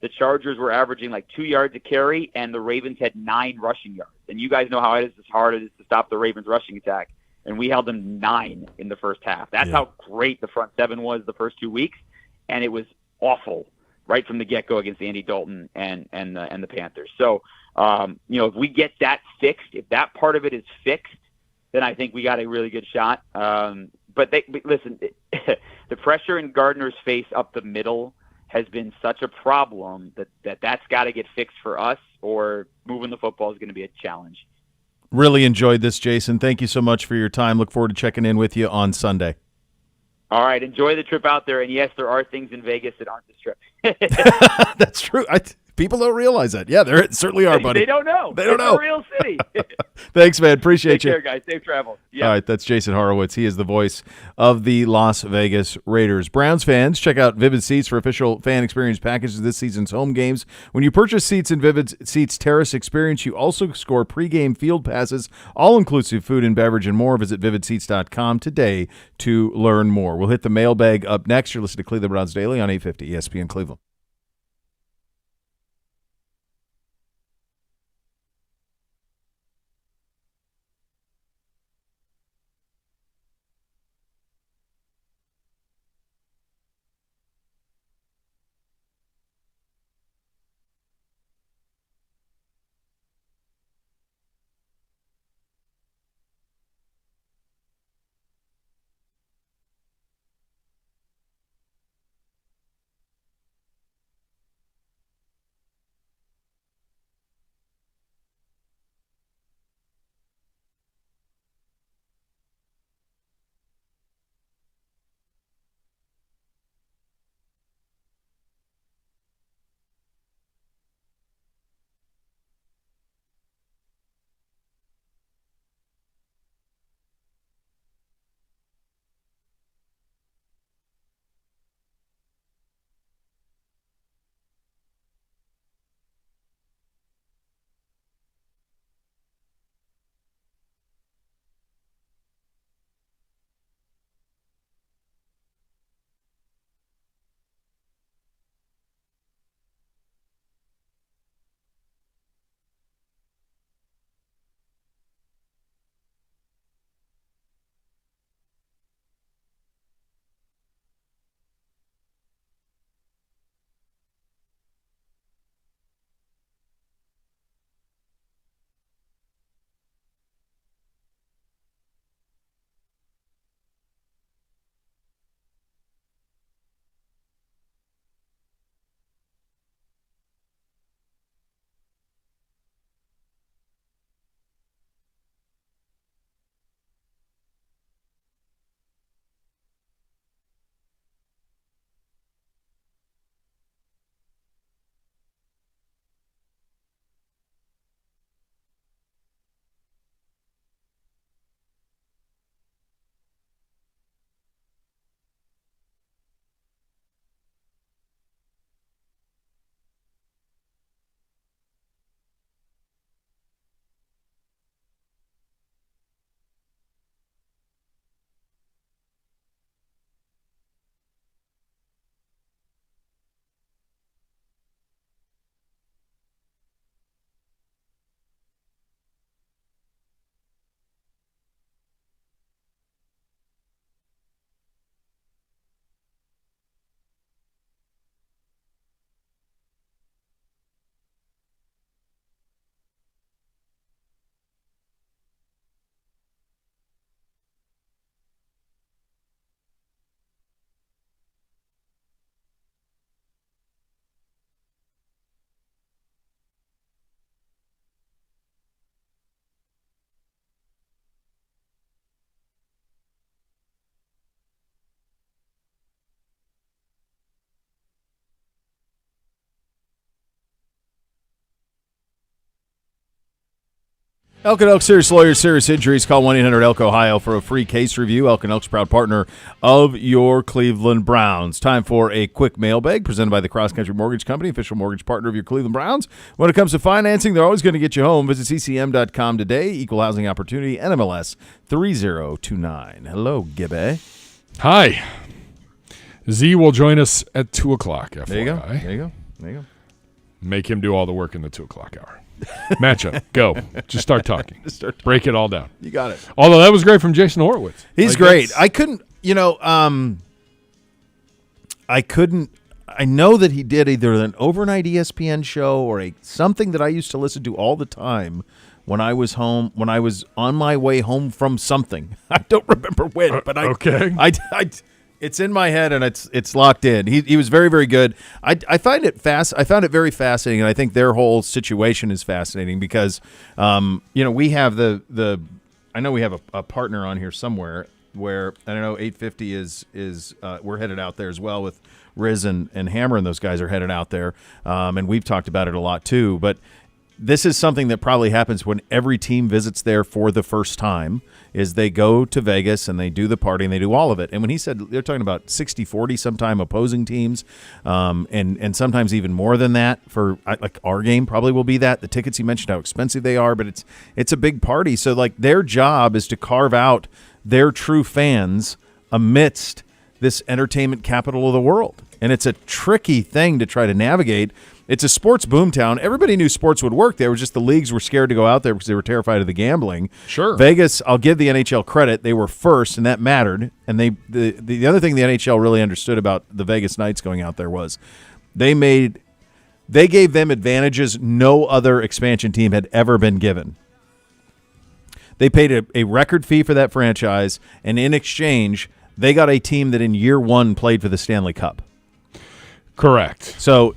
the Chargers were averaging like 2 yards a carry, and the Ravens had 9 rushing yards. And you guys know how hard it is to stop the Ravens' rushing attack, and we held them 9 in the first half. That's how great the front 7 was the first 2 weeks, and it was awful right from the get-go against Andy Dalton and the Panthers. So, if we get that fixed, if that part of it is fixed, then I think we got a really good shot. But listen, the pressure in Gardner's face up the middle has been such a problem that's got to get fixed for us, or moving the football is going to be a challenge. Really enjoyed this, Jason. Thank you so much for your time. Look forward to checking in with you on Sunday. All right. Enjoy the trip out there. And yes, there are things in Vegas that aren't this trip. That's true. People don't realize that. Yeah, there certainly are, buddy. They don't know. They don't know. It's a real city. Thanks, man. Appreciate you. Take care, guys. Safe travel. Yep. All right, that's Jason Horowitz. He is the voice of the Las Vegas Raiders. Browns fans, check out Vivid Seats for official fan experience packages of this season's home games. When you purchase seats in Vivid Seats Terrace Experience, you also score pregame field passes, all-inclusive food and beverage, and more. Visit vividseats.com today to learn more. We'll hit the mailbag up next. You're listening to Cleveland Browns Daily on 850 ESPN Cleveland. Elk & Elk Serious Lawyers, Serious Injuries. Call 1-800-ELK Ohio for a free case review. Elk & Elk's proud partner of your Cleveland Browns. Time for a quick mailbag presented by the Cross Country Mortgage Company, official mortgage partner of your Cleveland Browns. When it comes to financing, they're always going to get you home. Visit ccm.com today. Equal housing opportunity, NMLS 3029. Hello, Gibby. Hi. Z will join us at 2 o'clock. FYI. There you go. There you go. There you go. Make him do all the work in the 2 o'clock hour. Matchup. Go. Just start talking. Break it all down. You got it. Although that was great from Jason Horowitz. He's great. I couldn't, I know that he did either an overnight ESPN show or something that I used to listen to all the time when I was home, when I was on my way home from something. I don't remember when, but it's in my head and it's locked in. He was very, very good. I found it very fascinating, and I think their whole situation is fascinating because we have I know we have a partner on here somewhere where I don't know 850 is we're headed out there as well with Riz and Hammer, and those guys are headed out there, and we've talked about it a lot too. But this is something that probably happens when every team visits there for the first time. Is they go to Vegas and they do the party and they do all of it. And when he said they're talking about 60-40 sometime opposing teams, and sometimes even more than that for like our game probably will be that. The tickets, he mentioned how expensive they are, but it's a big party. So like their job is to carve out their true fans amidst this entertainment capital of the world. And it's a tricky thing to try to navigate. It's a sports boomtown. Everybody knew sports would work there. It was just the leagues were scared to go out there because they were terrified of the gambling. Sure. Vegas, I'll give the NHL credit. They were first, and that mattered. And the other thing the NHL really understood about the Vegas Knights going out there was they gave them advantages no other expansion team had ever been given. They paid a record fee for that franchise, and in exchange, they got a team that in year one played for the Stanley Cup. Correct. So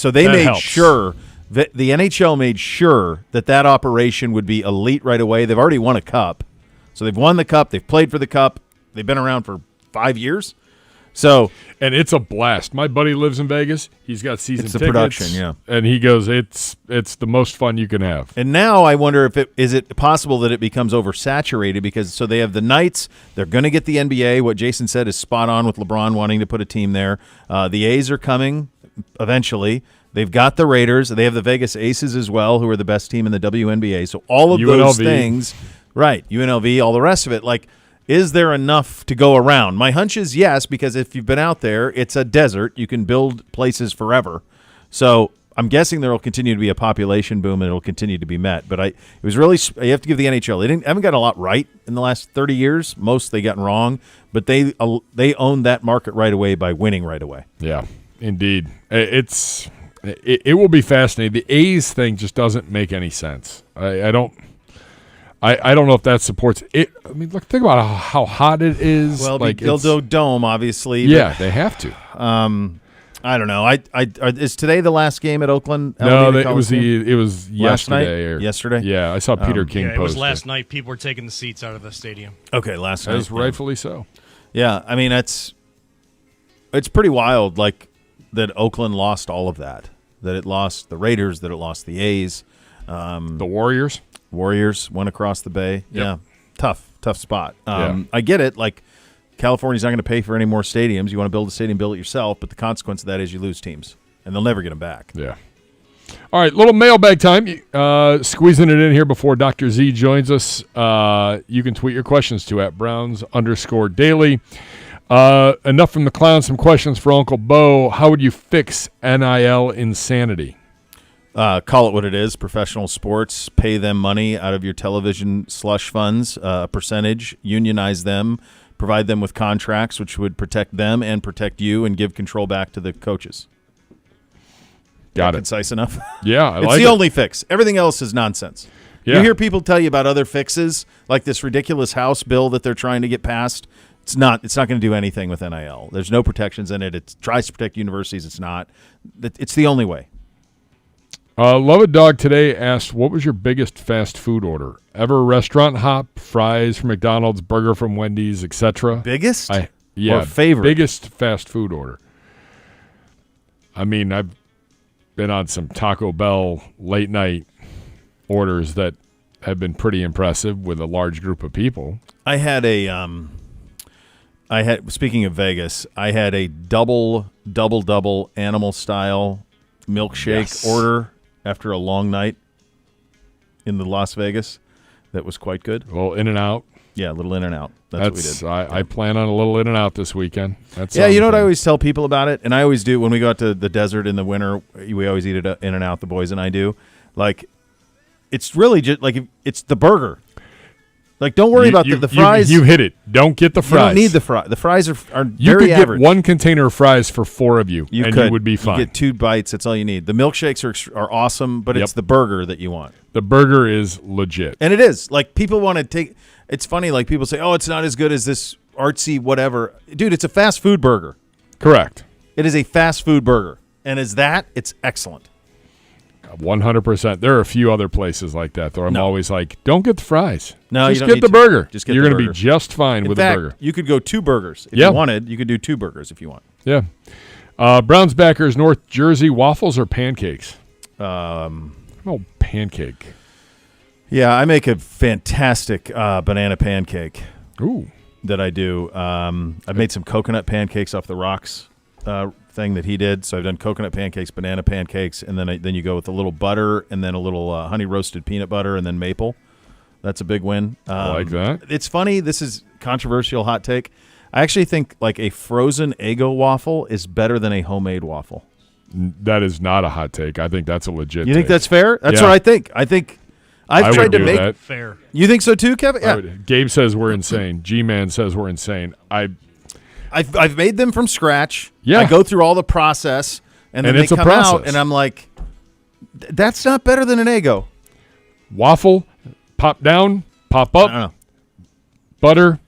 they made helps. sure that the NHL made sure that operation would be elite right away. They've already won a cup. So they've won the cup. They've played for the cup. They've been around for 5 years. And it's a blast. My buddy lives in Vegas. He's got season tickets. It's the production, yeah. And he goes, it's the most fun you can have. And now I wonder if is it possible that it becomes oversaturated because they have the Knights. They're going to get the NBA. What Jason said is spot on with LeBron wanting to put a team there. The A's are coming eventually. They've got the Raiders. They have the Vegas Aces as well, who are the best team in the WNBA. So all of those things, right, UNLV, all the rest of it, like, is there enough to go around? My hunch is yes, because if you've been out there, it's a desert. You can build places forever. So I'm guessing there will continue to be a population boom and it will continue to be met. But it was really – you have to give the NHL – they haven't gotten a lot right in the last 30 years. Most they gotten wrong. But they owned that market right away by winning right away. Yeah, indeed. It will be fascinating. The A's thing just doesn't make any sense. I don't know if that supports it. I mean, look, think about how hot it is. Well, like Dildo Dome, obviously. Yeah, they have to. I don't know. Is today the last game at Oakland? No, it was yesterday. Or yesterday? Yeah, I saw Peter King post it was last night. People were taking the seats out of the stadium. Okay, last night. As rightfully so. Yeah, I mean, it's pretty wild, like, that Oakland lost all of that. That it lost the Raiders, that it lost the A's. The Warriors? Warriors went across the bay. Yep. Yeah, tough spot. I get it. Like, California's not going to pay for any more stadiums. You want to build a stadium, build it yourself. But the consequence of that is you lose teams, and they'll never get them back. Yeah. All right, little mailbag time. Squeezing it in here before Dr. Z joins us. You can tweet your questions to @Browns_daily. Enough from the clown. Some questions for Uncle Bo. How would you fix NIL insanity? Call it what it is, professional sports. Pay them money out of your television slush funds, a percentage, unionize them, provide them with contracts which would protect them and protect you and give control back to the coaches. Got it. Concise enough? Yeah, it's the only fix. Everything else is nonsense. Yeah. You hear people tell you about other fixes, like this ridiculous House bill that they're trying to get passed. It's not going to do anything with NIL. There's no protections in it. It tries to protect universities. It's not. It's the only way. Love a Dog today asked, what was your biggest fast food order? Ever restaurant hop, fries from McDonald's, burger from Wendy's, etc.? Biggest? Or favorite? Biggest fast food order. I mean, I've been on some Taco Bell late night orders that have been pretty impressive with a large group of people. I had speaking of Vegas, I had a double animal style milkshake order after a long night in the Las Vegas. That was quite good. A little In-N-Out. Yeah, a little In-N-Out. That's what we did. I plan on a little In-N-Out this weekend. You know what I always tell people about it, and I always do when we go out to the desert in the winter. We always eat it In-N-Out. The boys and I do. Like, it's really just like it's the burger. Like, don't worry about the fries. You hit it. Don't get the fries. You don't need the fries. The fries are you very could average. get one container of fries for 4 of you, and you would be fine. You get 2 bites. That's all you need. The milkshakes are awesome, but it's the burger that you want. The burger is legit. And it is. Like, people want to take – it's funny. Like, people say, oh, it's not as good as this artsy whatever. Dude, it's a fast food burger. Correct. It is a fast food burger. And as that, it's excellent. 100%. There are a few other places like that, though. I'm always like, don't get the fries. No, just you don't get the need burger. Just get You're the going to burger. be just fine with fact, the burger. You could go 2 burgers. If you wanted, you could do 2 burgers if you want. Yeah. Browns backers, North Jersey, waffles or pancakes? Pancake. Yeah, I make a fantastic banana pancake. Ooh. That I do. I've made some coconut pancakes off the rocks thing that he did. So I've done coconut pancakes, banana pancakes, and then you go with a little butter and then a little honey roasted peanut butter and then maple. That's a big win. I like that. It's funny. This is controversial hot take. I actually think like a frozen Eggo waffle is better than a homemade waffle. That is not a hot take. I think that's a legit You think take. that's fair? That's what I think. I've tried to make that. Fair. You think so too, Kevin? Yeah. Gabe says we're insane. G-Man says we're insane. I've made them from scratch. Yeah. I go through all the process, and then it's they a come process. out, and I'm like, that's not better than an Eggo. Waffle, pop down, pop up, I don't know. butter.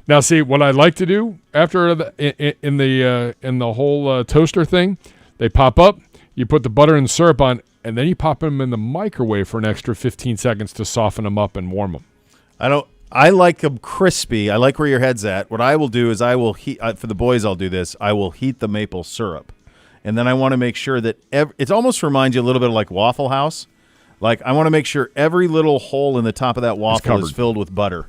Now, see what I like to do after in the whole toaster thing. They pop up. You put the butter and syrup on, and then you pop them in the microwave for an extra 15 seconds to soften them up and warm them. I like them crispy. I like where your head's at. What I will do is I will heat for the boys. I'll do this. I will heat the maple syrup, and then I want to make sure that it almost reminds you a little bit of like Waffle House. Like I want to make sure every little hole in the top of that waffle is filled with butter.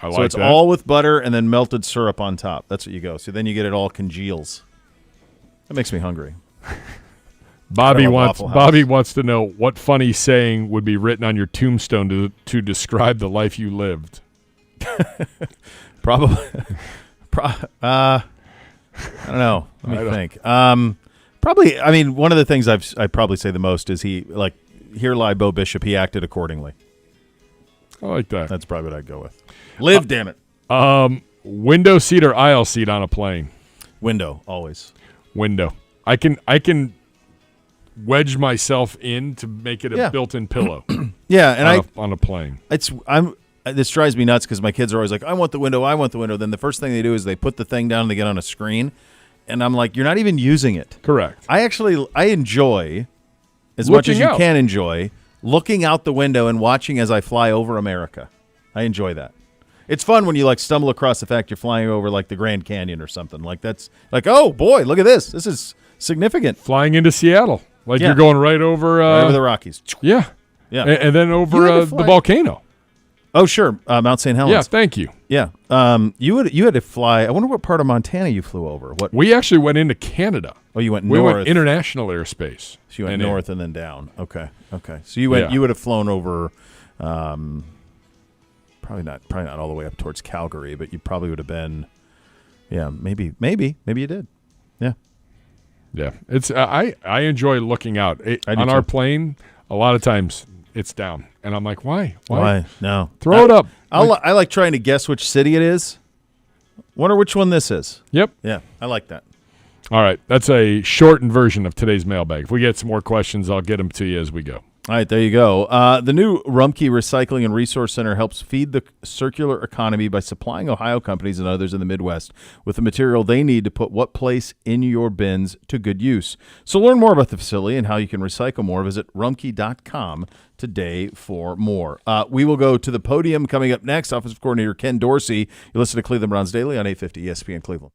So it's all with butter and then melted syrup on top. That's what you go. So then you get it all congeals. That makes me hungry. Bobby wants to know what funny saying would be written on your tombstone to describe the life you lived. Probably. I don't know. Let me think. Probably. I mean, one of the things I probably say the most is here lie Bo Bishop. He acted accordingly. I like that. That's probably what I'd go with. Live, damn it. Window seat or aisle seat on a plane? Window, always. Window. I can wedge myself in to make it a built-in pillow. Yeah, and on a plane. This drives me nuts because my kids are always like, I want the window. Then the first thing they do is they put the thing down and they get on a screen. And I'm like, you're not even using it. Correct. I enjoy, as much as you can enjoy, looking out the window and watching as I fly over America. I enjoy that. It's fun when you stumble across the fact you're flying over the Grand Canyon or something. That's oh boy, look at this. This is significant. Flying into Seattle. You're going right over over the Rockies. Yeah. Yeah. And then over the volcano. Oh, sure. Mount St. Helens. Yeah, thank you. Yeah. You had to fly. I wonder what part of Montana you flew over. We actually went into Canada. Oh, you went north. We went international airspace. So you went north and then down. Okay. So you went. You would have flown over. Probably not all the way up towards Calgary, but you probably would have been. Yeah, maybe you did. Yeah. Yeah. It's I enjoy looking out on our plane. A lot of times it's down, and I'm like, why? No. Throw it up. I like trying to guess which city it is. Wonder which one this is. Yep. Yeah, I like that. All right, that's a shortened version of today's mailbag. If we get some more questions, I'll get them to you as we go. All right, there you go. The new Rumpke Recycling and Resource Center helps feed the circular economy by supplying Ohio companies and others in the Midwest with the material they need to put what place in your bins to good use. So learn more about the facility and how you can recycle more. Visit rumpke.com today for more. We will go to the podium coming up next. Offensive coordinator Ken Dorsey. You listen to Cleveland Browns Daily on 850 ESPN Cleveland.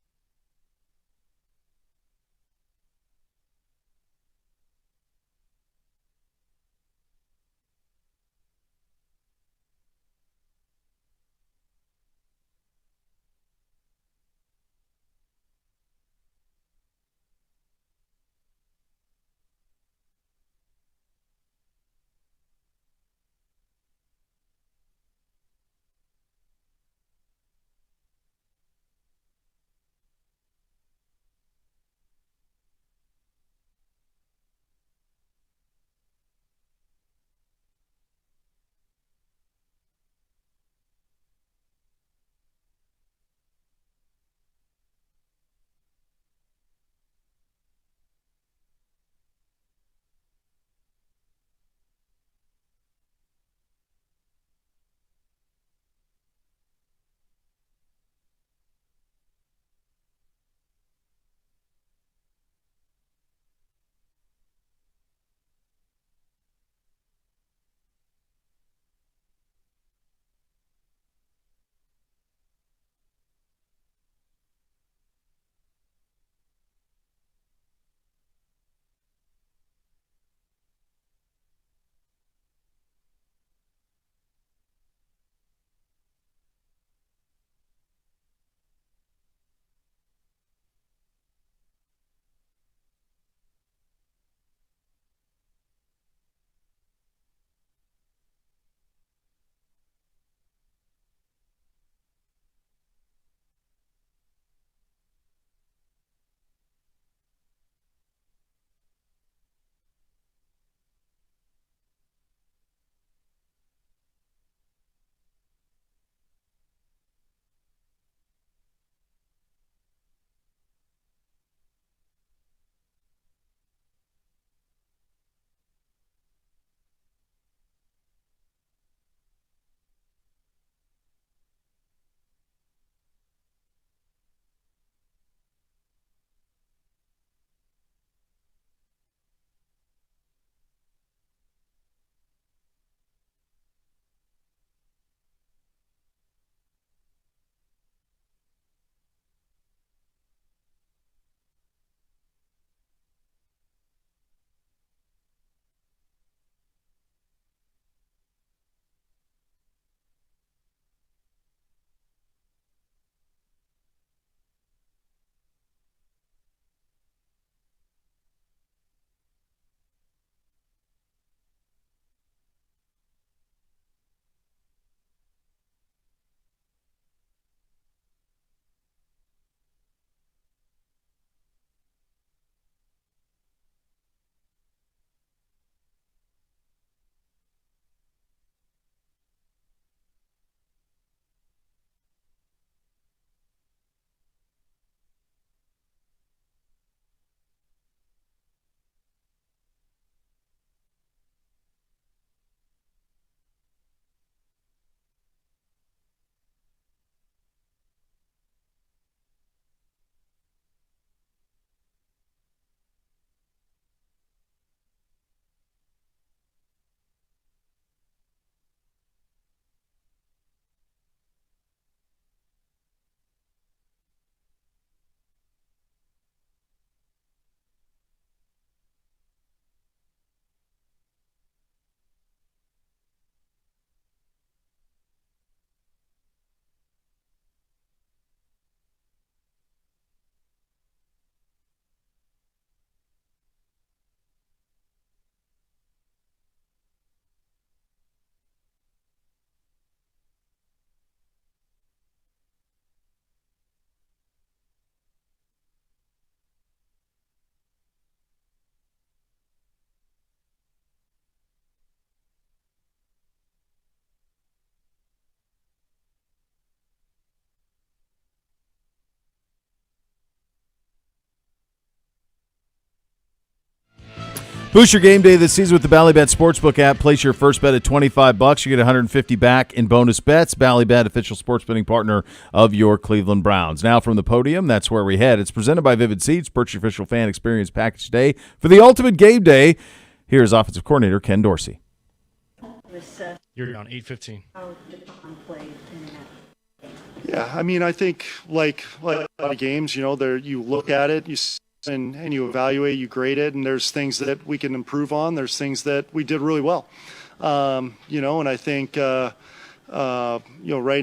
Boost your game day this season with the Ballybet Sportsbook app. Place your first bet at $25. You get $150 back in bonus bets. Ballybet, official sports betting partner of your Cleveland Browns. Now from the podium, that's where we head. It's presented by Vivid Seats. Purchase your official fan experience package today for the ultimate game day. Here's offensive coordinator Ken Dorsey. You're on 8:15. Yeah, I mean, I think like a lot of games, there you look at it, and you evaluate, you grade it, and there's things that we can improve on. There's things that we did really well, and I think right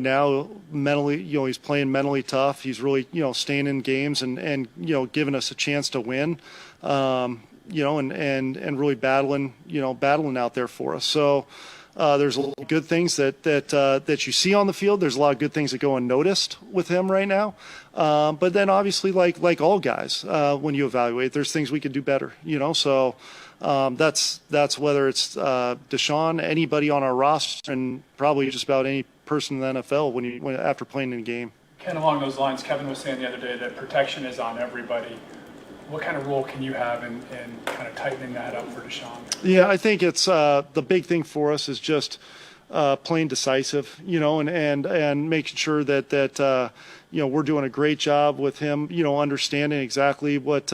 now mentally, he's playing mentally tough. He's really staying in games and giving us a chance to win, and really battling out there for us. So. There's a lot of good things that you see on the field. There's a lot of good things that go unnoticed with him right now. But then obviously, like all guys, when you evaluate, there's things we could do better. So that's whether it's Deshaun, anybody on our roster, and probably just about any person in the NFL after playing in a game. Ken, along those lines, Kevin was saying the other day that protection is on everybody. What kind of role can you have in kind of tightening that up for Deshaun? Yeah, I think it's the big thing for us is just playing decisive, and making sure that we're doing a great job with him, understanding exactly what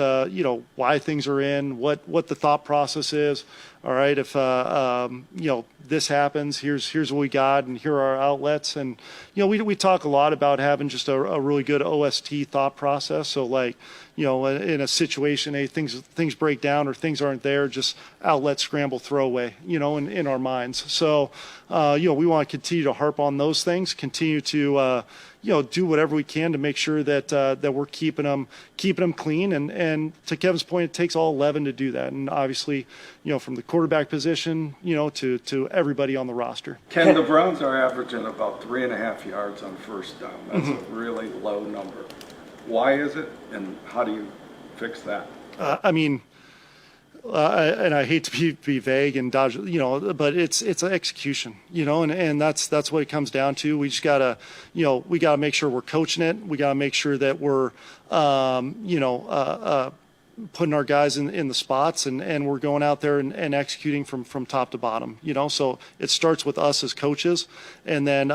why things are in, what the thought process is. All right, if this happens, here's what we got, and here are our outlets, and we talk a lot about having just a really good OST thought process. So like, in a situation, hey, things break down or things aren't there, just outlet, scramble, throw away, in our minds. So we want to continue to harp on those things, continue to do whatever we can to make sure that we're keeping them clean. And to Kevin's point, it takes all 11 to do that. And obviously, from the quarterback position, to everybody on the roster. Ken, the Browns are averaging about 3.5 yards on first down. That's a really low number. Why is it, and how do you fix that? And I hate to be vague and dodge, but it's an execution, and that's what it comes down to. We just gotta, we gotta make sure we're coaching it. We gotta make sure that we're, putting our guys in the spots, and we're going out there and executing from top to bottom. So it starts with us as coaches, and then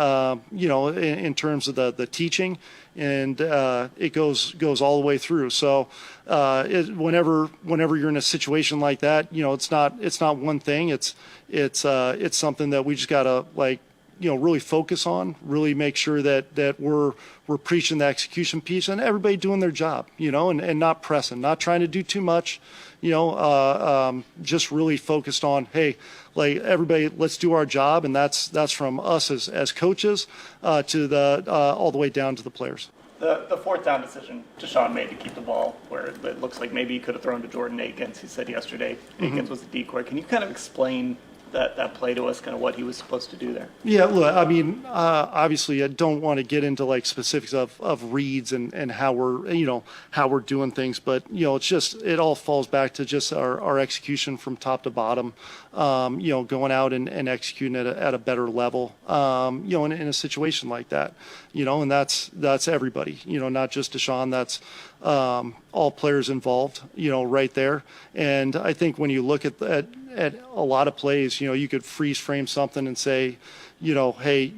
in terms of the teaching, and it goes all the way through. So whenever you're in a situation like that, it's not one thing. It's something that we just gotta really focus on, really make sure that we're preaching the execution piece, and everybody doing their job, and not pressing, not trying to do too much, just really focused on, hey, everybody, let's do our job. And that's from us as coaches to the all the way down to the players. The fourth down decision Deshaun made to keep the ball where it looks like maybe he could have thrown to Jordan Akins. He said yesterday Akins was a decoy. Can you kind of explain that play to us, kind of what he was supposed to do there? Yeah, look, I mean, obviously, I don't want to get into specifics of reads and how we're doing things, but it's just, it all falls back to just our execution from top to bottom. Going out and executing at a better level. In a situation like that, and that's everybody. Not just Deshaun. That's all players involved. Right there. And I think when you look at a lot of plays, you could freeze frame something and say, hey,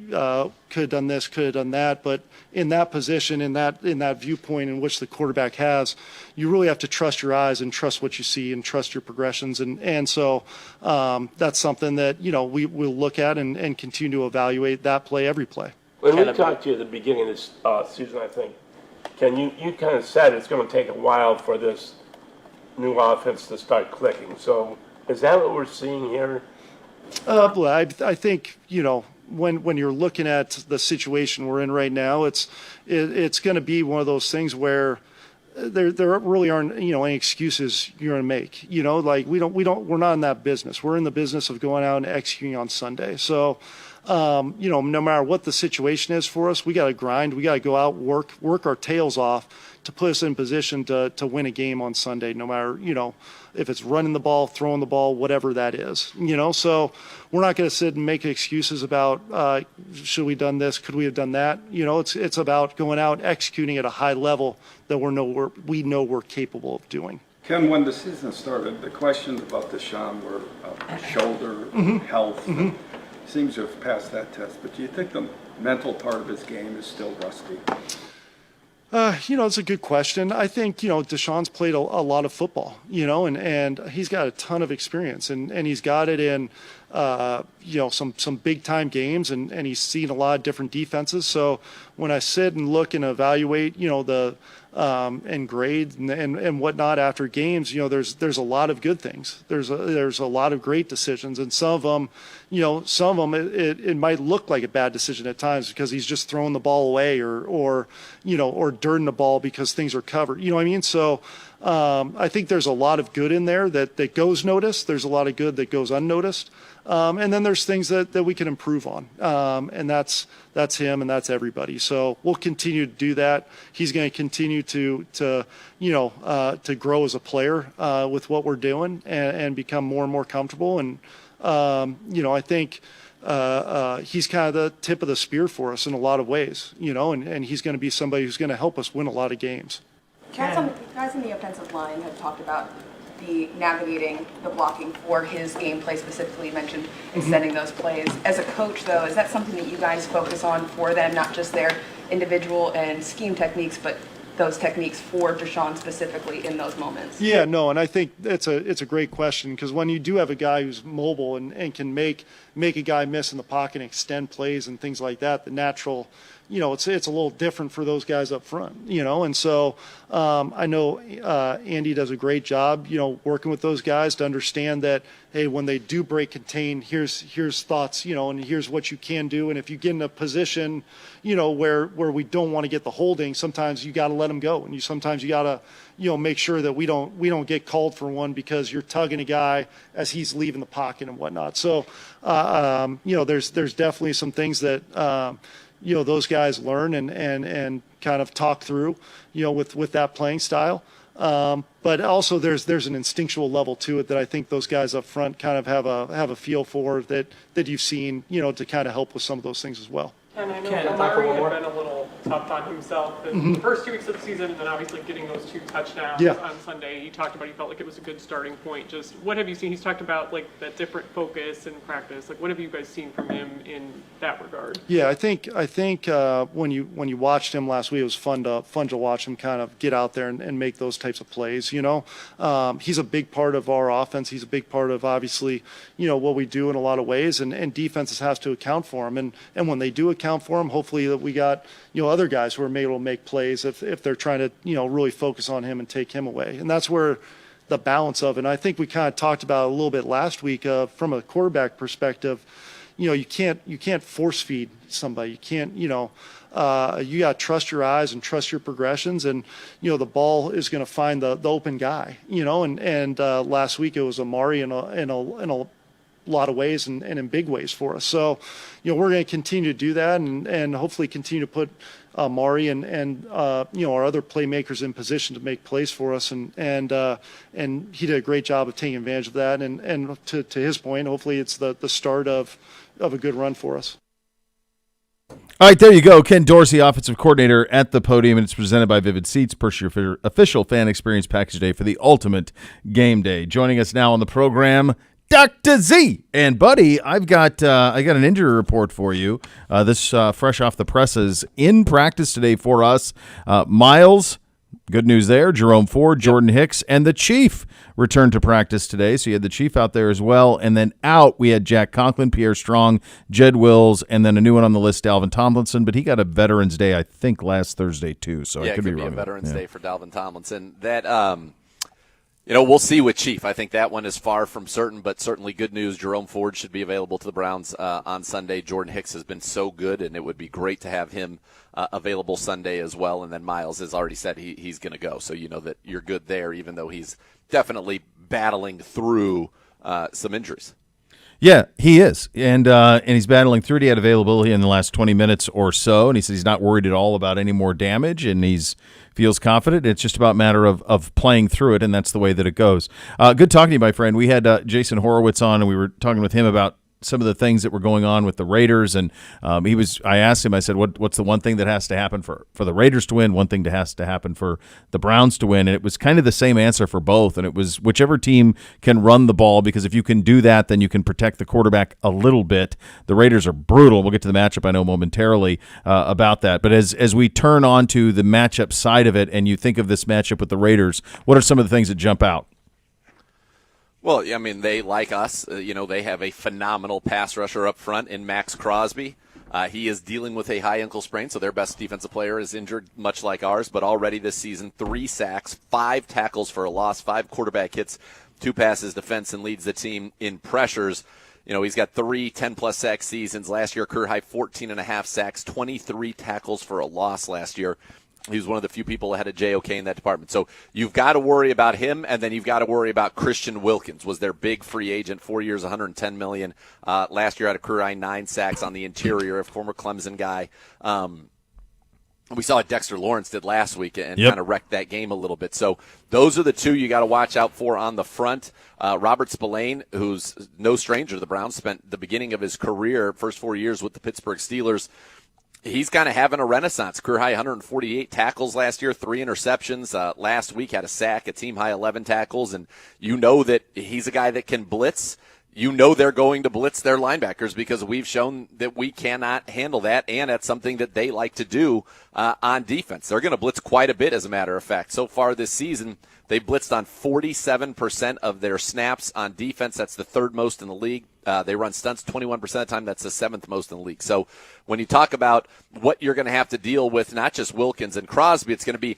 could have done this, could have done that. But in that position, in that viewpoint in which the quarterback has, you really have to trust your eyes and trust what you see and trust your progressions. And so that's something that, we will look at and continue to evaluate that play, every play. When we talked to you at the beginning of this season, I think, Ken, you kind of said it's going to take a while for this new offense to start clicking. So is that what we're seeing here? I think, when you're looking at the situation we're in right now, it's going to be one of those things where there really aren't any excuses you're going to make. We're not in that business. We're in the business of going out and executing on Sunday. So no matter what the situation is for us, we got to grind. We got to go out, work our tails off to put us in position to win a game on Sunday, no matter, if it's running the ball, throwing the ball, whatever that is, So we're not going to sit and make excuses about, should we have done this? Could we have done that? It's about going out, executing at a high level that we know we're capable of doing. Ken, when the season started, the questions about Deshaun were shoulder health. Seems to have passed that test, but do you think the mental part of his game is still rusty? It's a good question. I think, Deshaun's played a lot of football, and he's got a ton of experience and he's got it in, some big time games and he's seen a lot of different defenses. So when I sit and look and evaluate, and grade and whatnot after games, there's a lot of good things. There's a lot of great decisions, and some of them, it might look like a bad decision at times because he's just throwing the ball away or dirting the ball because things are covered. You know what I mean? So I think there's a lot of good in there that goes noticed. There's a lot of good that goes unnoticed. And then there's things that we can improve on. And that's him and that's everybody. So we'll continue to do that. He's going to continue to grow as a player with what we're doing and become more and more comfortable. And, I think he's kind of the tip of the spear for us in a lot of ways, and he's going to be somebody who's going to help us win a lot of games. Guys on the offensive line have talked about the navigating the blocking for his gameplay specifically. You mentioned extending those plays. As a coach, though, is that something that you guys focus on for them, not just their individual and scheme techniques, but those techniques for Deshaun specifically in those moments? Yeah, no, and I think it's a great question because when you do have a guy who's mobile and can make a guy miss in the pocket and extend plays and things like that, the natural, it's a little different for those guys up front, and so I know Andy does a great job, working with those guys to understand that, hey, when they do break contain, here's thoughts, and here's what you can do, and if you get in a position, where we don't want to get the holding, sometimes you got to let them go, and sometimes you got to, make sure that we don't get called for one because you're tugging a guy as he's leaving the pocket and whatnot. So, there's definitely some things that those guys learn and kind of talk through, with that playing style. But also there's an instinctual level to it that I think those guys up front kind of have a feel for that you've seen, to kind of help with some of those things as well. And I know Amari had been a little tough on himself in the first 2 weeks of the season, and then obviously getting those 2 touchdowns on Sunday. He talked about he felt like it was a good starting point. Just what have you seen? He's talked about like that different focus and practice. Like what have you guys seen from him in that regard? Yeah, I think when you watched him last week, it was fun to watch him kind of get out there and make those types of plays. He's a big part of our offense. He's a big part of obviously what we do in a lot of ways, and defenses have to account for him. And when they do account for him, hopefully that we got other guys who are able to make plays if they're trying to really focus on him and take him away. And that's where the balance of it. And I think we kind of talked about it a little bit last week from a quarterback perspective. You can't force feed somebody. You can't you got to trust your eyes and trust your progressions, and the ball is going to find the open guy. And last week it was Amari in a lot of ways and in big ways for us. So, we're going to continue to do that and hopefully continue to put Mari and our other playmakers in position to make plays for us. And he did a great job of taking advantage of that. And to his point, hopefully it's the start of a good run for us. All right, there you go. Ken Dorsey, offensive coordinator at the podium, and it's presented by Vivid Seats, purchase your official fan experience package day for the ultimate game day. Joining us now on the program, Dr. Z. And buddy, I got an injury report for you. This fresh off the presses in practice today for us. Miles, good news there. Jerome Ford, Jordan Hicks, and the Chief returned to practice today. So you had the Chief out there as well. And then out, we had Jack Conklin, Pierre Strong, Jed Wills, and then a new one on the list, Dalvin Tomlinson. But he got a Veterans Day, I think, last Thursday too. So yeah, I could be be wrong. A Veterans Day for Dalvin Tomlinson. That we'll see with Chief. I think that one is far from certain, but certainly good news. Jerome Ford should be available to the Browns on Sunday. Jordan Hicks has been so good, and it would be great to have him available Sunday as well. And then Miles has already said he's going to go, so you know that you're good there, even though he's definitely battling through some injuries. Yeah, he is, and he's battling through it. He had availability in the last 20 minutes or so, and he says he's not worried at all about any more damage, and he's feels confident. It's just about a matter of playing through it, and that's the way that it goes. Good talking to you, my friend. We had Jason Horowitz on, and we were talking with him about some of the things that were going on with the Raiders, and I asked him, I said, what's the one thing that has to happen for the Raiders to win, one thing that has to happen for the Browns to win, and it was kind of the same answer for both, and it was whichever team can run the ball, because if you can do that, then you can protect the quarterback a little bit. The Raiders are brutal. We'll get to the matchup, I know, momentarily about that, but as we turn on to the matchup side of it, and you think of this matchup with the Raiders, what are some of the things that jump out? Well, I mean, they, like us, they have a phenomenal pass rusher up front in Max Crosby. He is dealing with a high ankle sprain, so their best defensive player is injured, much like ours, but already this season, 3 sacks, 5 tackles for a loss, 5 quarterback hits, 2 passes defense, and leads the team in pressures. He's got 3 10-plus sack seasons. Last year, career high 14.5 sacks, 23 tackles for a loss last year. He was one of the few people ahead of JOK in that department. So you've got to worry about him, and then you've got to worry about Christian Wilkins, was their big free agent, 4 years, $110 million. Last year had a career high 9 sacks on the interior, a former Clemson guy. We saw what Dexter Lawrence did last week and kind of wrecked that game a little bit. So those are the 2 you got to watch out for on the front. Robert Spillane, who's no stranger to the Browns, spent the beginning of his career, first 4 years with the Pittsburgh Steelers. He's kind of having a renaissance. Career high 148 tackles last year, 3 interceptions. Last week had a sack, a team high 11 tackles, and you know that he's a guy that can blitz. You know they're going to blitz their linebackers because we've shown that we cannot handle that, and that's something that they like to do on defense. They're going to blitz quite a bit, as a matter of fact. So far this season, they blitzed on 47% of their snaps on defense. That's the 3rd most in the league. They run stunts 21% of the time. That's the 7th most in the league. So when you talk about what you're going to have to deal with, not just Wilkins and Crosby, it's going to be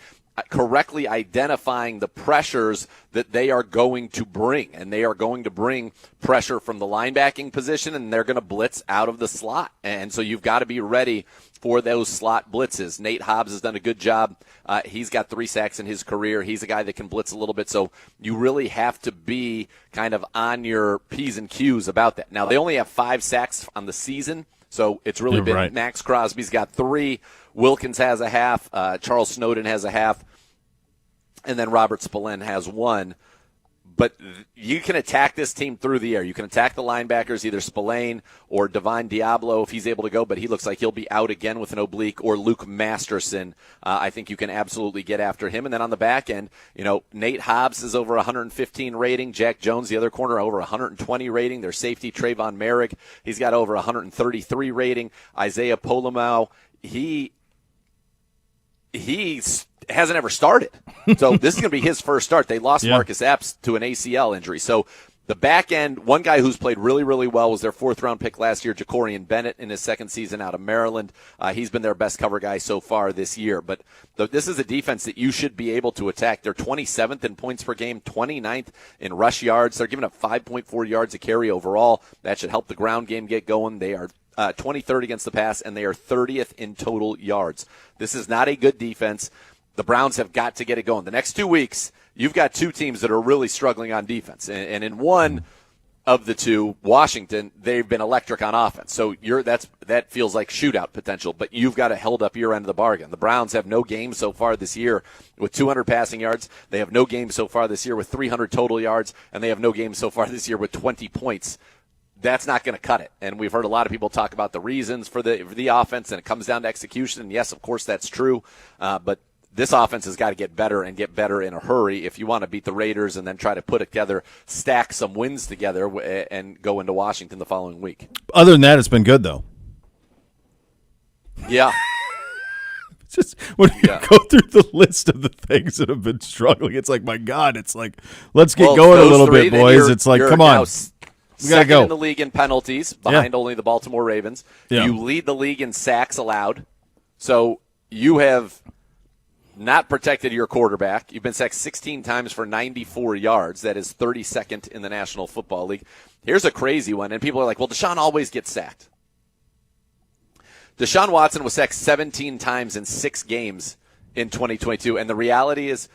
correctly identifying the pressures that they are going to bring. And they are going to bring pressure from the linebacking position, and they're going to blitz out of the slot. And so you've got to be ready for those slot blitzes. Nate Hobbs has done a good job. He's got 3 sacks in his career. He's a guy that can blitz a little bit. So you really have to be kind of on your P's and Q's about that. Now, they only have 5 sacks on the season, so it's really been right. Max Crosby's got 3. Wilkins has a half. Charles Snowden has a half. And then Robert Spillane has 1. But you can attack this team through the air. You can attack the linebackers, either Spillane or Divine Diablo if he's able to go, but he looks like he'll be out again with an oblique, or Luke Masterson. I think you can absolutely get after him. And then on the back end, Nate Hobbs is over 115 rating. Jack Jones, the other corner, over 120 rating. Their safety, Trayvon Merrick, he's got over 133 rating. Isaiah Polomau, he hasn't ever started. So this is going to be his first start. They lost Marcus Epps to an ACL injury. So the back end, one guy who's played really, really well was their 4th-round pick last year, Jacorian Bennett, in his 2nd season out of Maryland. He's been their best cover guy so far this year. But this is a defense that you should be able to attack. They're 27th in points per game, 29th in rush yards. They're giving up 5.4 yards a carry overall. That should help the ground game get going. They are 23rd against the pass, and they are 30th in total yards. This is not a good defense. The Browns have got to get it going. The next 2 weeks, you've got 2 teams that are really struggling on defense. And in one of the 2, Washington, they've been electric on offense. So that feels like shootout potential, but you've got to hold up your end of the bargain. The Browns have no game so far this year with 200 passing yards. They have no game so far this year with 300 total yards, and they have no game so far this year with 20 points. That's not going to cut it. And we've heard a lot of people talk about the reasons for the offense, and it comes down to execution. And yes, of course, that's true. But this offense has got to get better and get better in a hurry if you want to beat the Raiders and then try to put together, stack some wins together and go into Washington the following week. Other than that, it's been good, though. Yeah. Just when you go through the list of the things that have been struggling, it's like, my God, it's like, let's get going a little bit, boys. It's like, come on. We gotta go. In the league in penalties, behind only the Baltimore Ravens. Yeah. You lead the league in sacks allowed. So you have not protected your quarterback. You've been sacked 16 times for 94 yards. That is 32nd in the National Football League. Here's a crazy one, and people are like, well, Deshaun always gets sacked. Deshaun Watson was sacked 17 times in 6 games in 2022, and the reality is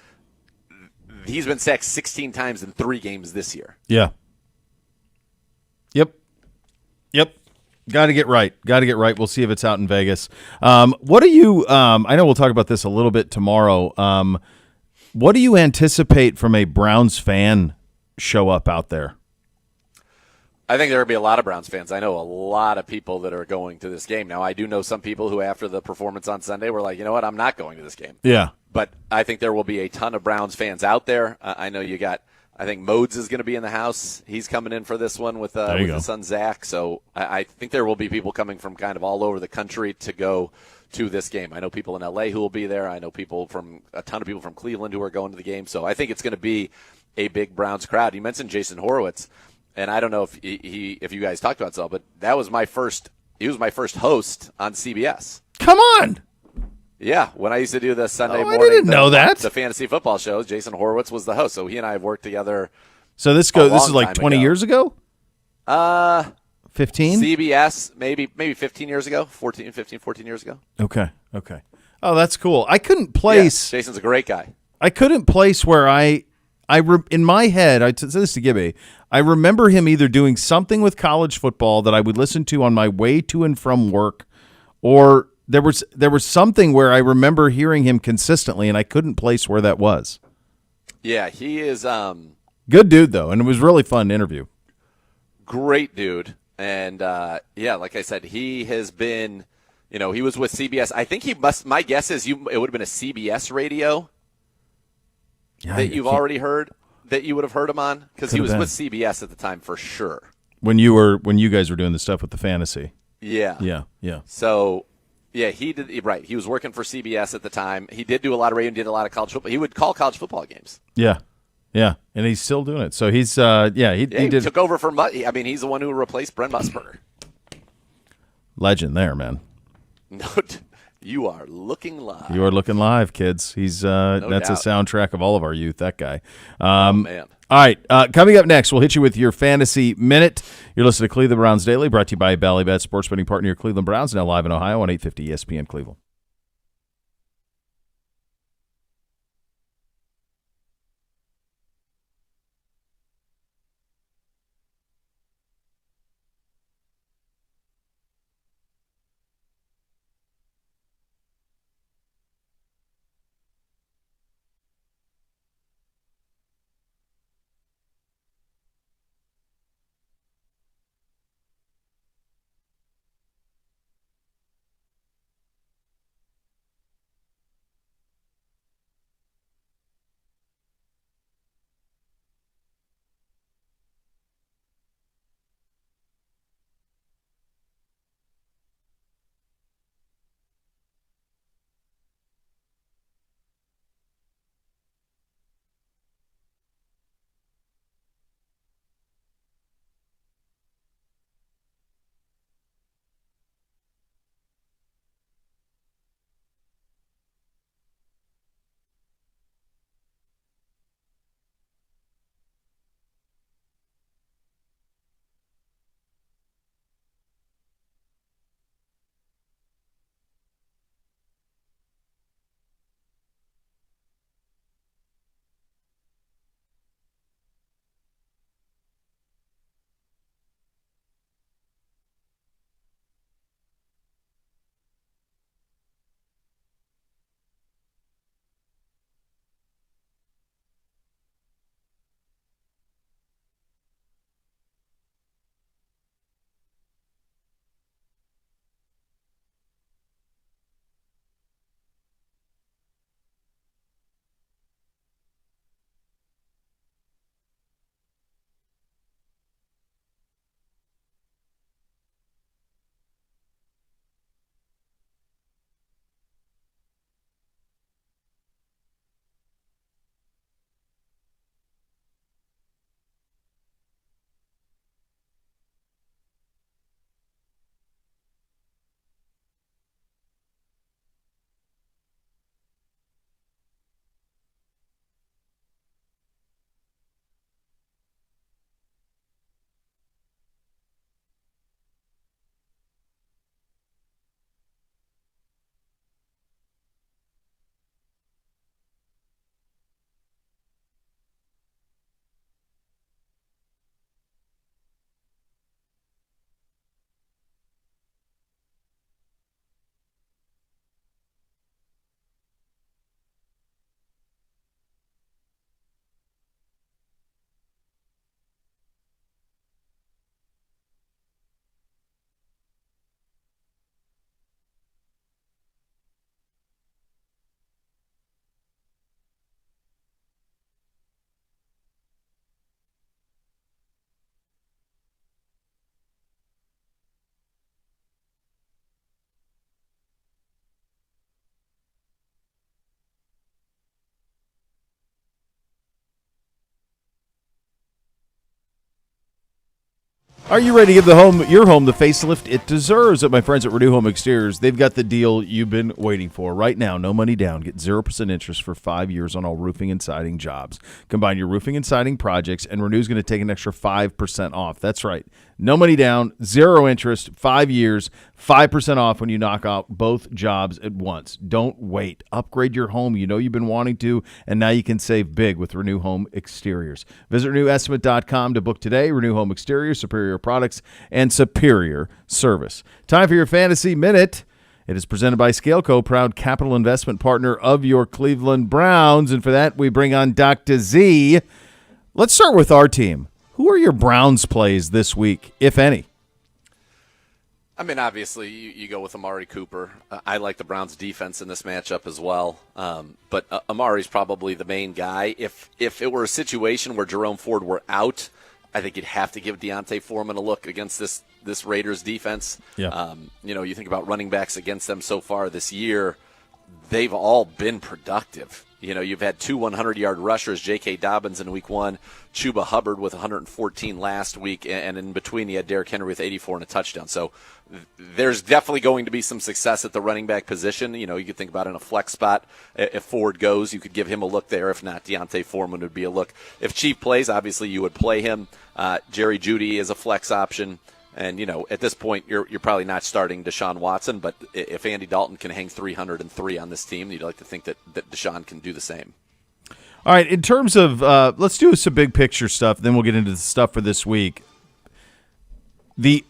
he's been sacked 16 times in 3 games this year. Yeah. Yep. Got to get right. We'll see if it's out in Vegas. What do you I know we'll talk about this a little bit tomorrow. What do you anticipate from a Browns fan show up out there? I think there will be a lot of Browns fans. I know a lot of people that are going to this game. Now, I do know some people who, after the performance on Sunday, were like, you know what, I'm not going to this game. Yeah. But I think there will be a ton of Browns fans out there. I know you got, I think Modes is going to be in the house. He's coming in for this one with his son, Zach. So I think there will be people coming from kind of all over the country to go to this game. I know people in L.A. who will be there. I know a ton of people from Cleveland who are going to the game. So I think it's going to be a big Browns crowd. You mentioned Jason Horowitz. And I don't know if if you guys talked about it, but that was he was my first host on CBS. Come on. Yeah, when I used to do the Sunday morning, I didn't know that. The fantasy football shows, Jason Horowitz was the host. So he and I have worked together. So this is like 20 years ago? 15? CBS, maybe 15 years ago, 14 years ago. Okay. Oh, that's cool. I couldn't place. Yeah, Jason's a great guy. I couldn't place where in my head, I said this to Gibby, I remember him either doing something with college football that I would listen to on my way to and from work, or there was something where I remember hearing him consistently, and I couldn't place where that was. Yeah, he is good dude, though, and it was really fun to interview. Great dude. And, like I said, he has been, he was with CBS. I think my guess is it would have been a CBS radio that you've already heard, that you would have heard him on, because he was with CBS at the time for sure. When you guys were doing the stuff with the fantasy. Yeah. So, yeah, he did, right. He was working for CBS at the time. He did do a lot of radio and did a lot of college football. He would call college football games. Yeah, and he's still doing it. So he's, he took over for he's the one who replaced Brent Musburger. Legend there, man. No, you are looking live. You are looking live, kids. He's that's doubt. a soundtrack of all of our youth, that guy. Oh, man. All right, coming up next, we'll hit you with your Fantasy Minute. You're listening to Cleveland Browns Daily, brought to you by Ballybet, sports betting partner, your Cleveland Browns, now live in Ohio on 850 ESPN Cleveland. Are you ready to give your home the facelift it deserves? At my friends at Renew Home Exteriors, they've got the deal you've been waiting for. Right now, no money down. Get 0% interest for 5 years on all roofing and siding jobs. Combine your roofing and siding projects, and Renew's going to take an extra 5% off. That's right. No money down, 0 interest, 5 years, 5% off when you knock out both jobs at once. Don't wait. Upgrade your home. You know you've been wanting to, and now you can save big with Renew Home Exteriors. Visit RenewEstimate.com to book today. Renew Home Exteriors, superior products and superior service. Time for your Fantasy Minute. It is presented by Scaleco, proud capital investment partner of your Cleveland Browns. And for that, we bring on Dr. Z. Let's start with our team. Who are your Browns plays this week, if any? I mean, obviously, you go with Amari Cooper. I like the Browns' defense in this matchup as well. But Amari's probably the main guy. If it were a situation where Jerome Ford were out, I think you'd have to give Deontay Foreman a look against this Raiders defense. Yeah. You think about running backs against them so far this year, they've all been productive. You've had 2 100-yard rushers, J.K. Dobbins in week 1, Chuba Hubbard with 114 last week, and in between you had Derrick Henry with 84 and a touchdown. So there's definitely going to be some success at the running back position. You could think about in a flex spot. If Ford goes, you could give him a look there. If not, Deontay Foreman would be a look. If Chief plays, obviously you would play him. Jerry Jeudy is a flex option. And, at this point, you're probably not starting Deshaun Watson, but if Andy Dalton can hang 303 on this team, you'd like to think that Deshaun can do the same. All right, in terms of let's do some big picture stuff, then we'll get into the stuff for this week. The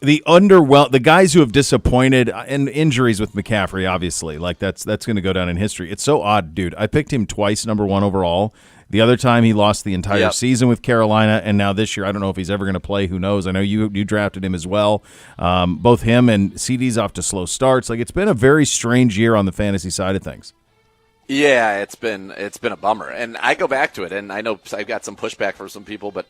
guys who have disappointed, and injuries with McCaffrey, obviously, like that's going to go down in history. It's so odd, dude. I picked him twice, number 1 overall. The other time he lost the entire season with Carolina, and now this year I don't know if he's ever going to play. Who knows? I know you drafted him as well. Both him and CD's off to slow starts. Like, it's been a very strange year on the fantasy side of things. Yeah, it's been a bummer, and I go back to it, and I know I've got some pushback from some people, but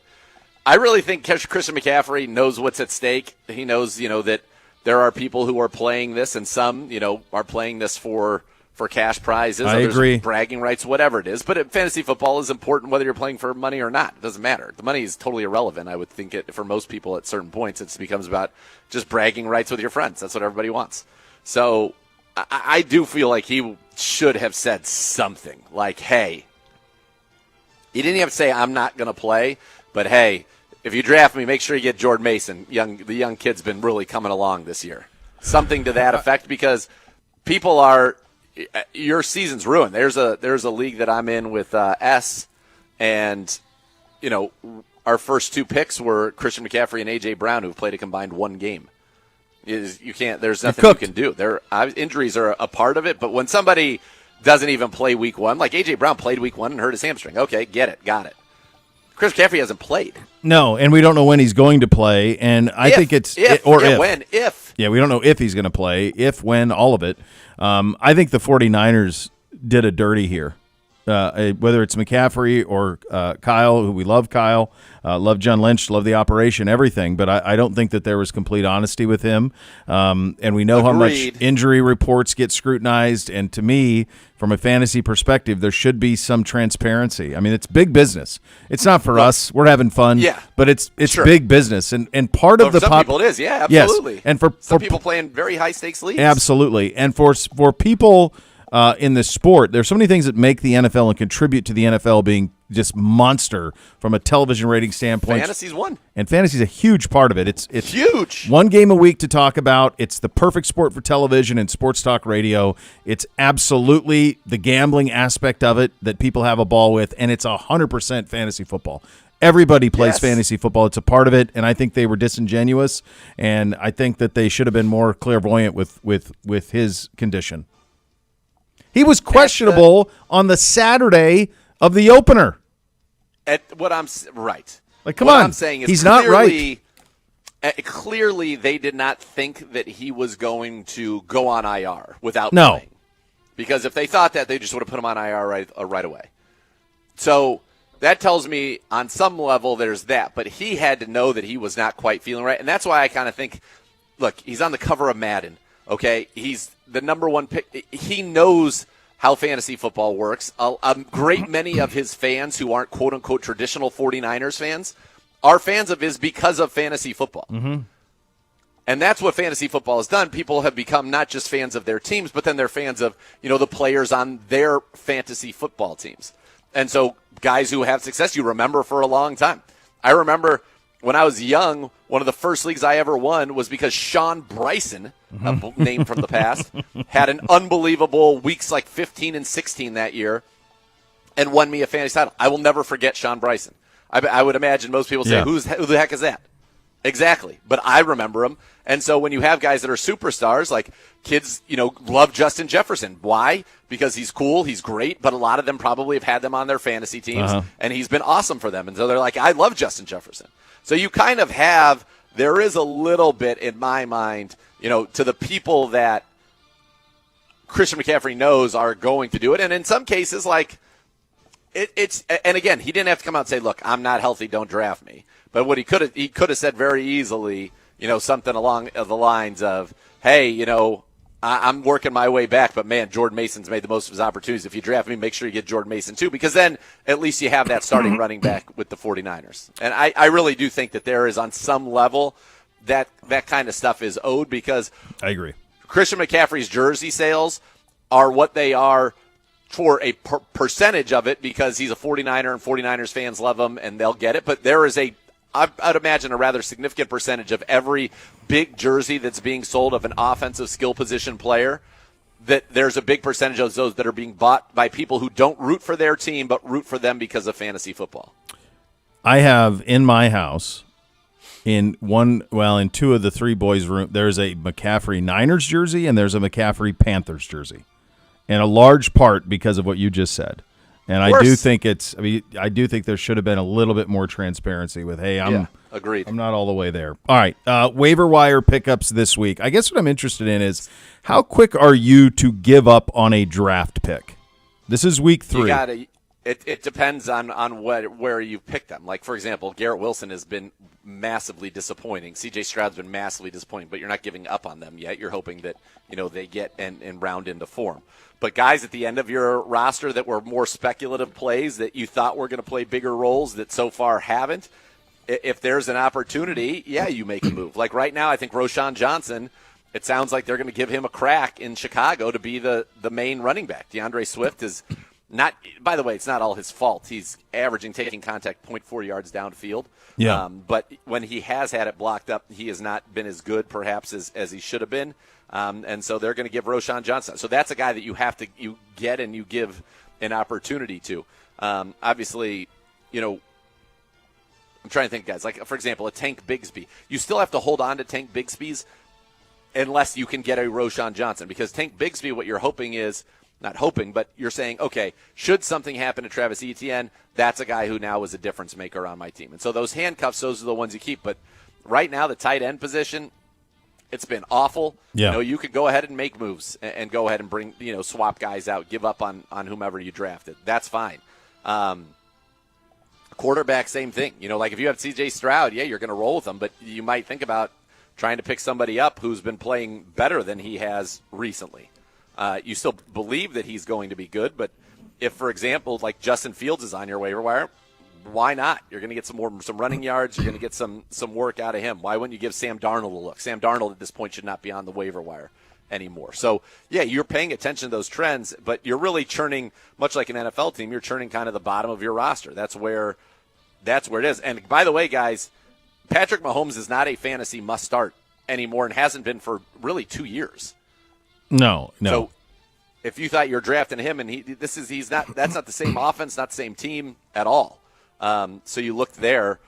I really think Christian McCaffrey knows what's at stake. He knows, that there are people who are playing this, and some, are playing this for cash prizes. I agree. Bragging rights, whatever it is. But fantasy football is important whether you're playing for money or not. It doesn't matter. The money is totally irrelevant. I would think for most people at certain points, it becomes about just bragging rights with your friends. That's what everybody wants. So I do feel like he should have said something like, hey, he didn't have to say, I'm not going to play, but hey, if you draft me, make sure you get Jordan Mason. The young kid's been really coming along this year. Something to that effect, because people are – your season's ruined. There's a league that I'm in with S, and our first 2 picks were Christian McCaffrey and A.J. Brown, who've played a combined 1 game. There's nothing you can do. Injuries are a part of it, but when somebody doesn't even play week 1, like A.J. Brown played week 1 and hurt his hamstring. Okay, get it, got it. Chris McCaffrey hasn't played. No, and we don't know when he's going to play, and I think it's if. Yeah, we don't know if he's going to play, if, when, all of it. I think the 49ers did a dirty here. Whether it's McCaffrey or Kyle, who we love Kyle, love John Lynch, love the operation, everything, but I don't think that there was complete honesty with him. And we know how much injury reports get scrutinized, and to me, from a fantasy perspective, there should be some transparency. I mean, it's big business. It's not for us. We're having fun, but it's sure. big business. And part of the some people it is, absolutely. Yes. And for some people playing very high-stakes leagues. Absolutely. And for people in this sport, there's so many things that make the NFL and contribute to the NFL being just monster from a television rating standpoint. Fantasy's one. And fantasy's a huge part of it. It's huge. 1 game a week to talk about. It's the perfect sport for television and sports talk radio. It's absolutely the gambling aspect of it that people have a ball with, and it's 100% fantasy football. Everybody plays fantasy football. It's a part of it, and I think they were disingenuous, and I think that they should have been more clairvoyant with his condition. He was questionable on the Saturday of the opener. Right. Like, come what on. I'm saying is he's not right. Clearly, they did not think that he was going to go on IR without No. playing. Because if they thought that, they just would have put him on IR right away. So that tells me on some level there's that. But he had to know that he was not quite feeling right. And that's why I kind of think, look, he's on the cover of Madden. Okay, he's the number 1 pick. He knows how fantasy football works. A great many of his fans who aren't quote-unquote traditional 49ers fans are fans of is because of fantasy football. Mm-hmm. And that's what fantasy football has done. People have become not just fans of their teams, but then they're fans of, the players on their fantasy football teams. And so guys who have success, you remember for a long time. I remember when I was young, one of the first leagues I ever won was because Sean Bryson, a name from the past, had an unbelievable weeks like 15 and 16 that year and won me a fantasy title. I will never forget Sean Bryson. I would imagine most people say, who the heck is that? Exactly. But I remember him. And so when you have guys that are superstars, like kids, love Justin Jefferson. Why? Because he's cool, he's great, but a lot of them probably have had them on their fantasy teams, and he's been awesome for them. And so they're like, I love Justin Jefferson. So you kind of have, there is a little bit in my mind, to the people that Christian McCaffrey knows are going to do it. And in some cases, like, it's and again, he didn't have to come out and say, look, I'm not healthy, don't draft me. But what he could have said very easily, something along the lines of, hey, I'm working my way back, but man, Jordan Mason's made the most of his opportunities. If you draft me, make sure you get Jordan Mason too, because then at least you have that starting running back with the 49ers. And I really do think that there is, on some level, that kind of stuff is owed, because I agree. Christian McCaffrey's jersey sales are what they are for a percentage of it, because he's a 49er and 49ers fans love him and they'll get it. But there is I'd imagine a rather significant percentage of every big jersey that's being sold of an offensive skill position player, that there's a big percentage of those that are being bought by people who don't root for their team but root for them because of fantasy football. I have in my house, in two of the three boys' room, there's a McCaffrey Niners jersey and there's a McCaffrey Panthers jersey. In a large part because of what you just said. And I do think I do think there should have been a little bit more transparency with, hey, agreed. I'm not all the way there. All right, waiver wire pickups this week. I guess what I'm interested in is, how quick are you to give up on a draft pick? This is week 3. It depends on where you pick them. Like, for example, Garrett Wilson has been massively disappointing. C.J. Stroud's been massively disappointing, but you're not giving up on them yet. You're hoping that they get and round into form. But guys at the end of your roster that were more speculative plays that you thought were going to play bigger roles that so far haven't, if there's an opportunity, you make a move. Like right now, I think Roschon Johnson, it sounds like they're going to give him a crack in Chicago to be the main running back. DeAndre Swift is not, by the way, it's not all his fault. He's averaging taking contact 0.4 yards downfield. Yeah. But when he has had it blocked up, he has not been as good perhaps as he should have been. And so they're going to give Roschon Johnson. So that's a guy that you get and you give an opportunity to. Obviously, I'm trying to think, guys. Like, for example, a Tank Bigsby. You still have to hold on to Tank Bigsby's unless you can get a Roschon Johnson. Because Tank Bigsby, what you're hoping is, not hoping, but you're saying, okay, should something happen to Travis Etienne, that's a guy who now is a difference maker on my team. And so those handcuffs, those are the ones you keep. But right now, the tight end position, it's been awful. Yeah. You could go ahead and make moves and go ahead and bring, swap guys out, give up on whomever you drafted. That's fine. Quarterback, same thing. Like if you have C.J. Stroud, you're going to roll with him, but you might think about trying to pick somebody up who's been playing better than he has recently. You still believe that he's going to be good, but if, for example, like Justin Fields is on your waiver wire, why not? You're going to get some running yards. You're going to get some work out of him. Why wouldn't you give Sam Darnold a look? Sam Darnold at this point should not be on the waiver wire anymore. So, you're paying attention to those trends, but you're really churning, much like an NFL team, you're churning kind of the bottom of your roster. That's where it is. And by the way, guys, Patrick Mahomes is not a fantasy must-start anymore and hasn't been for really 2 years. No. So if you thought you're drafting him and that's not the same offense, not the same team at all. So you look there.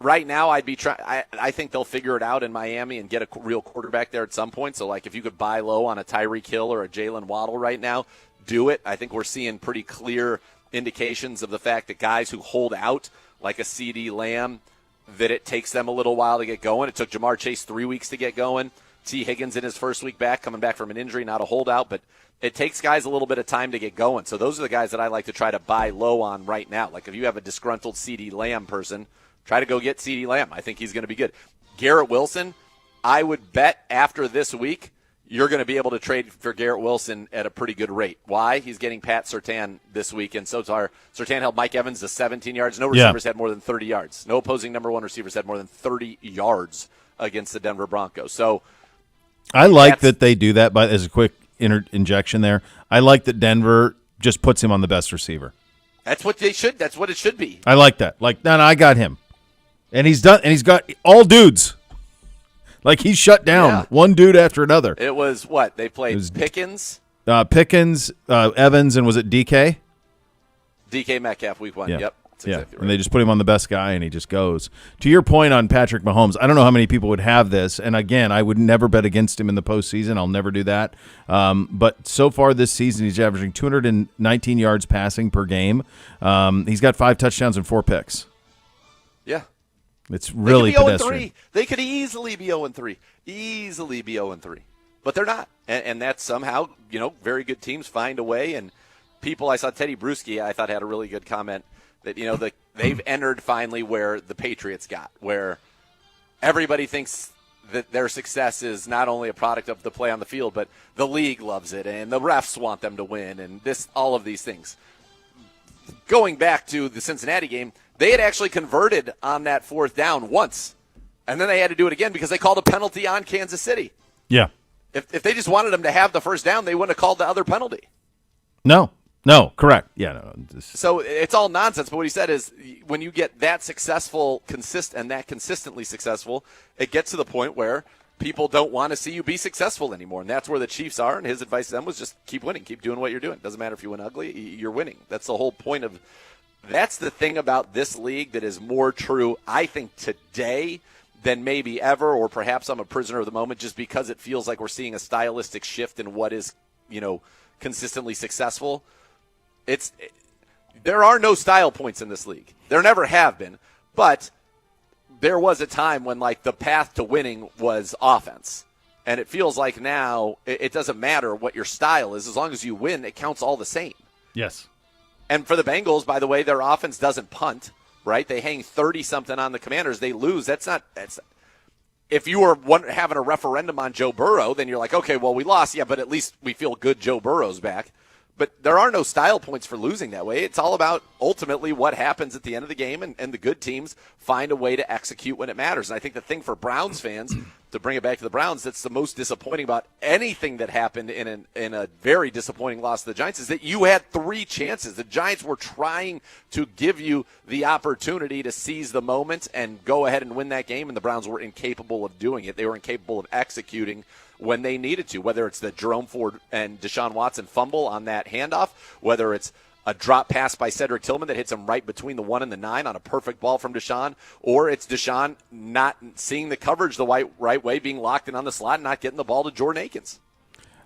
Right now, I think they'll figure it out in Miami and get a real quarterback there at some point. So, like, if you could buy low on a Tyreek Hill or a Jalen Waddle right now, do it. I think we're seeing pretty clear indications of the fact that guys who hold out, like a CeeDee Lamb, that it takes them a little while to get going. It took Jamar Chase 3 weeks to get going. T. Higgins in his first week back, coming back from an injury, not a holdout, but it takes guys a little bit of time to get going. So those are the guys that I like to try to buy low on right now. Like if you have a disgruntled CeeDee Lamb person, try to go get CeeDee Lamb. I think he's going to be good. Garrett Wilson, I would bet after this week you're going to be able to trade for Garrett Wilson at a pretty good rate. Why? He's getting Pat Surtain this week, and so far Surtain held Mike Evans to 17 yards. No receivers had more than 30 yards. No opposing number one receivers had more than 30 yards against the Denver Broncos. So I like that they do that, but as a quick injection there, I like that Denver just puts him on the best receiver. That's what they should. That's what it should be. I like that. Like, no, I got him. And he's done, and he's got all dudes. Like, he's shut down one dude after another. It was what? They played Pickens? Evans, and was it DK? DK Metcalf, week 1. Yeah. Yep. That's exactly right. And they just put him on the best guy, and he just goes. To your point on Patrick Mahomes, I don't know how many people would have this. And, again, I would never bet against him in the postseason. I'll never do that. But so far this season, he's averaging 219 yards passing per game. He's got 5 touchdowns and 4 picks. Yeah. It's really pedestrian. They could easily be 0-3. Easily be 0-3. But they're not. And that's somehow, very good teams find a way. And people, I saw Teddy Bruschi, I thought had a really good comment that, they've entered finally where the Patriots got, where everybody thinks that their success is not only a product of the play on the field, but the league loves it and the refs want them to win and all of these things. Going back to the Cincinnati game, they had actually converted on that 4th down once, and then they had to do it again because they called a penalty on Kansas City. Yeah. If they just wanted them to have the 1st down, they wouldn't have called the other penalty. No, correct. Yeah, no. So it's all nonsense. But what he said is when you get that successful, consistently successful, it gets to the point where people don't want to see you be successful anymore. And that's where the Chiefs are. And his advice to them was just keep winning, keep doing what you're doing. Doesn't matter if you win ugly, you're winning. That's the whole point of – that's the thing about this league that is more true, I think, today than there ever, or perhaps I'm a prisoner of the moment just because it feels like we're seeing a stylistic shift in what is, consistently successful. There are no style points in this league. There never have been. But there was a time when, the path to winning was offense. And it feels like now it doesn't matter what your style is. As long as you win, it counts all the same. Yes. And for the Bengals, by the way, their offense doesn't punt, right? They hang 30-something on the Commanders. They lose. That's if you were having a referendum on Joe Burrow, then you're like, okay, well, we lost. Yeah, but at least we feel good Joe Burrow's back. But there are no style points for losing that way. It's all about ultimately what happens at the end of the game, and the good teams find a way to execute when it matters. And I think the thing for Browns fans, to bring it back to the Browns, that's the most disappointing about anything that happened in a very disappointing loss to the Giants is that you had 3 chances. The Giants were trying to give you the opportunity to seize the moment and go ahead and win that game, and the Browns were incapable of doing it. They were incapable of executing when they needed to, whether it's the Jerome Ford and Deshaun Watson fumble on that handoff, whether it's a drop pass by Cedric Tillman that hits him right between the 1 and the 9 on a perfect ball from Deshaun, or it's Deshaun not seeing the coverage the right way, being locked in on the slot and not getting the ball to Jordan Akins.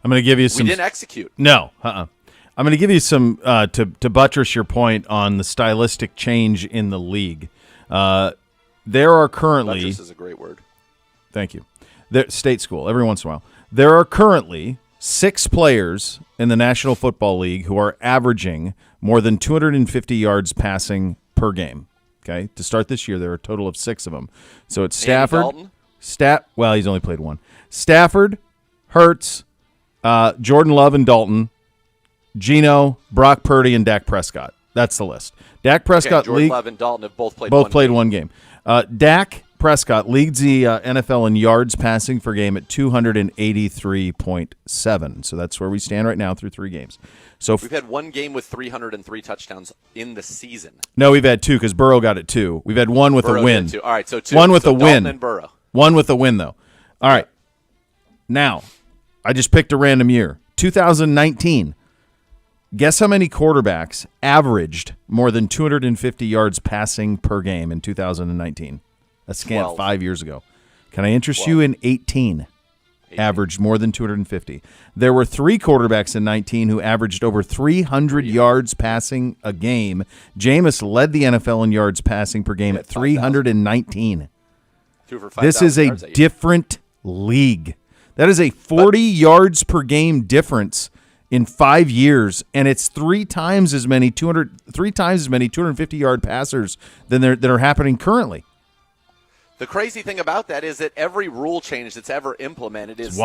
I'm going to give you some. We didn't execute. No, I'm going to give you some to buttress your point on the stylistic change in the league. There are currently. Buttress is a great word. Thank you. State school, every once in a while. There are currently 6 players in the National Football League who are averaging more than 250 yards passing per game. Okay, to start this year, there are a total of 6 of them. So it's Stafford. Well, he's only played 1. Stafford, Hurts, Jordan Love and Dalton, Geno, Brock Purdy, and Dak Prescott. That's the list. Dak Prescott, Jordan Love and Dalton have both played one game. Dak Prescott leads the NFL in yards passing per game at 283.7. So that's where we stand right now through 3 games. So we've had 1 game with 303 touchdowns in the season. No, we've had 2 because Burrow got it 2. We've had 1 with a win. All right, so 2. 1 with a Dalton win. And Burrow. 1 with a win, though. All right. Now, I just picked a random year. 2019. Guess how many quarterbacks averaged more than 250 yards passing per game in 2019? A scant 12. 5 years ago. Can I interest you in 18? Averaged more than 250. There were 3 quarterbacks in 19 who averaged over 300 yards passing a game. Jameis led the NFL in yards passing per game at 319. This is a different league. That is a 40 yards per game difference in 5 years, and it's 3 times as many 250 yard passers than that are happening currently. The crazy thing about that is that every rule change that's ever implemented is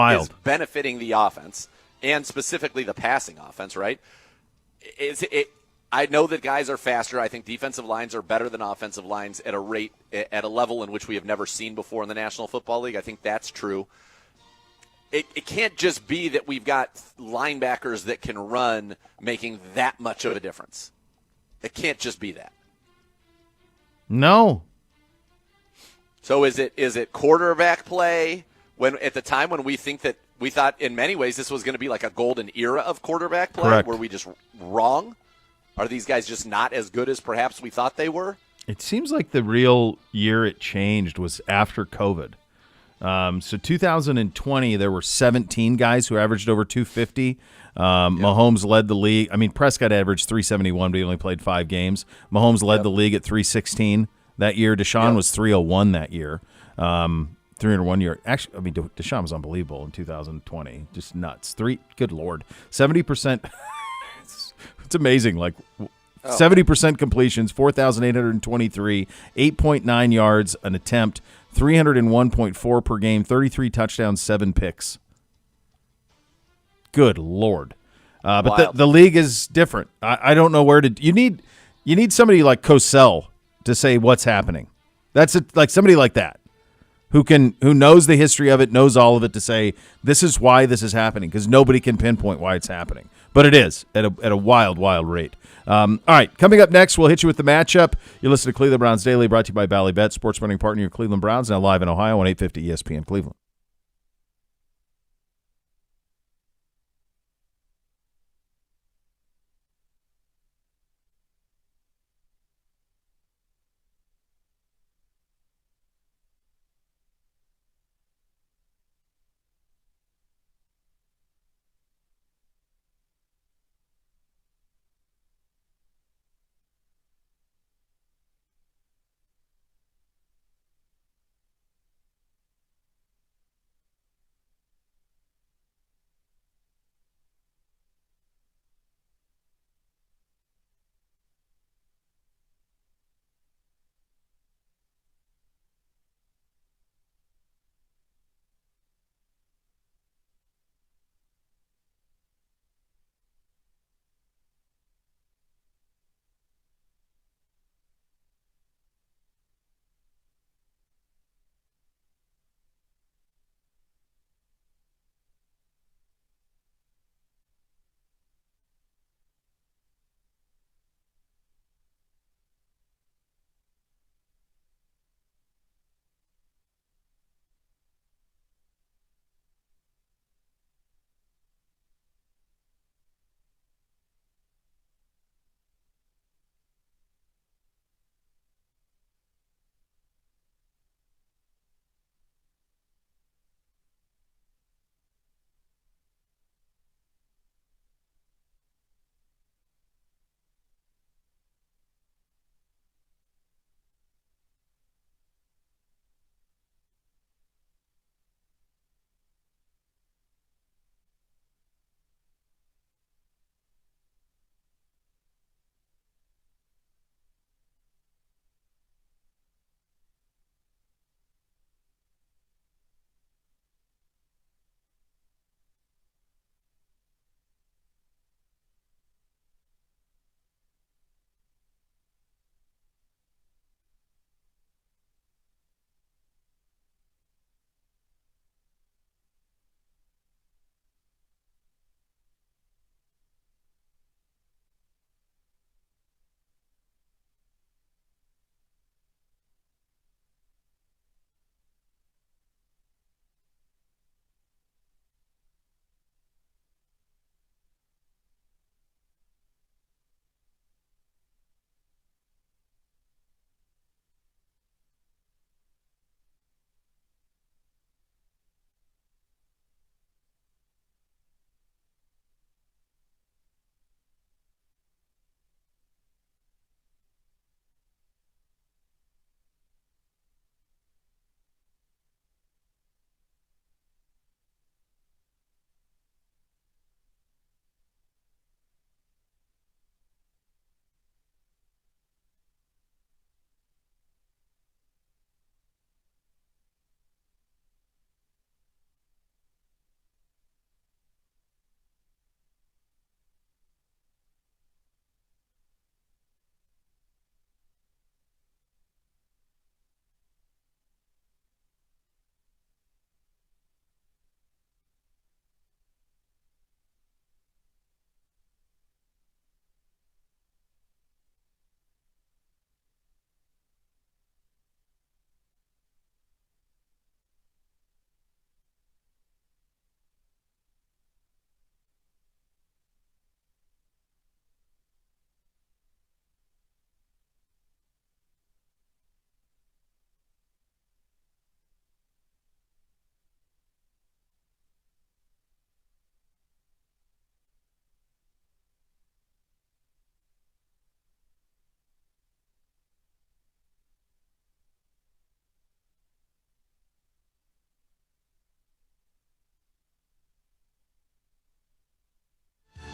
benefiting the offense, and specifically the passing offense, right? I know that guys are faster. I think defensive lines are better than offensive lines at a level in which we have never seen before in the National Football League. I think that's true. It can't just be that we've got linebackers that can run making that much of a difference. It can't just be that. No. So is it quarterback play when at the time when we thought in many ways this was going to be like a golden era of quarterback play? Correct. Were we just wrong? Are these guys just not as good as perhaps we thought they were? It seems like the real year it changed was after COVID. So 2020, there were 17 guys who averaged over 250. Mahomes led the league. I mean, Prescott averaged 371, but he only played 5 games. Mahomes led the league at 316 that year. Deshaun was 301 that year. 301 year. Actually, I mean, Deshaun was unbelievable in 2020. Just nuts. Good Lord. 70%. It's amazing. Like 70% completions, 4,823, 8.9 yards an attempt, 301.4 per game, 33 touchdowns, 7 picks. Good Lord. But the league is different. I don't know where to – you need somebody like Cosell to say what's happening. That's like somebody like that who knows the history of it, knows all of it, to say this is why this is happening, because nobody can pinpoint why it's happening. But it is at a wild, wild rate. All right, coming up next, we'll hit you with the matchup. You listen to Cleveland Browns Daily, brought to you by Ballybet, sports betting partner of your Cleveland Browns, now live in Ohio on 850 ESPN Cleveland.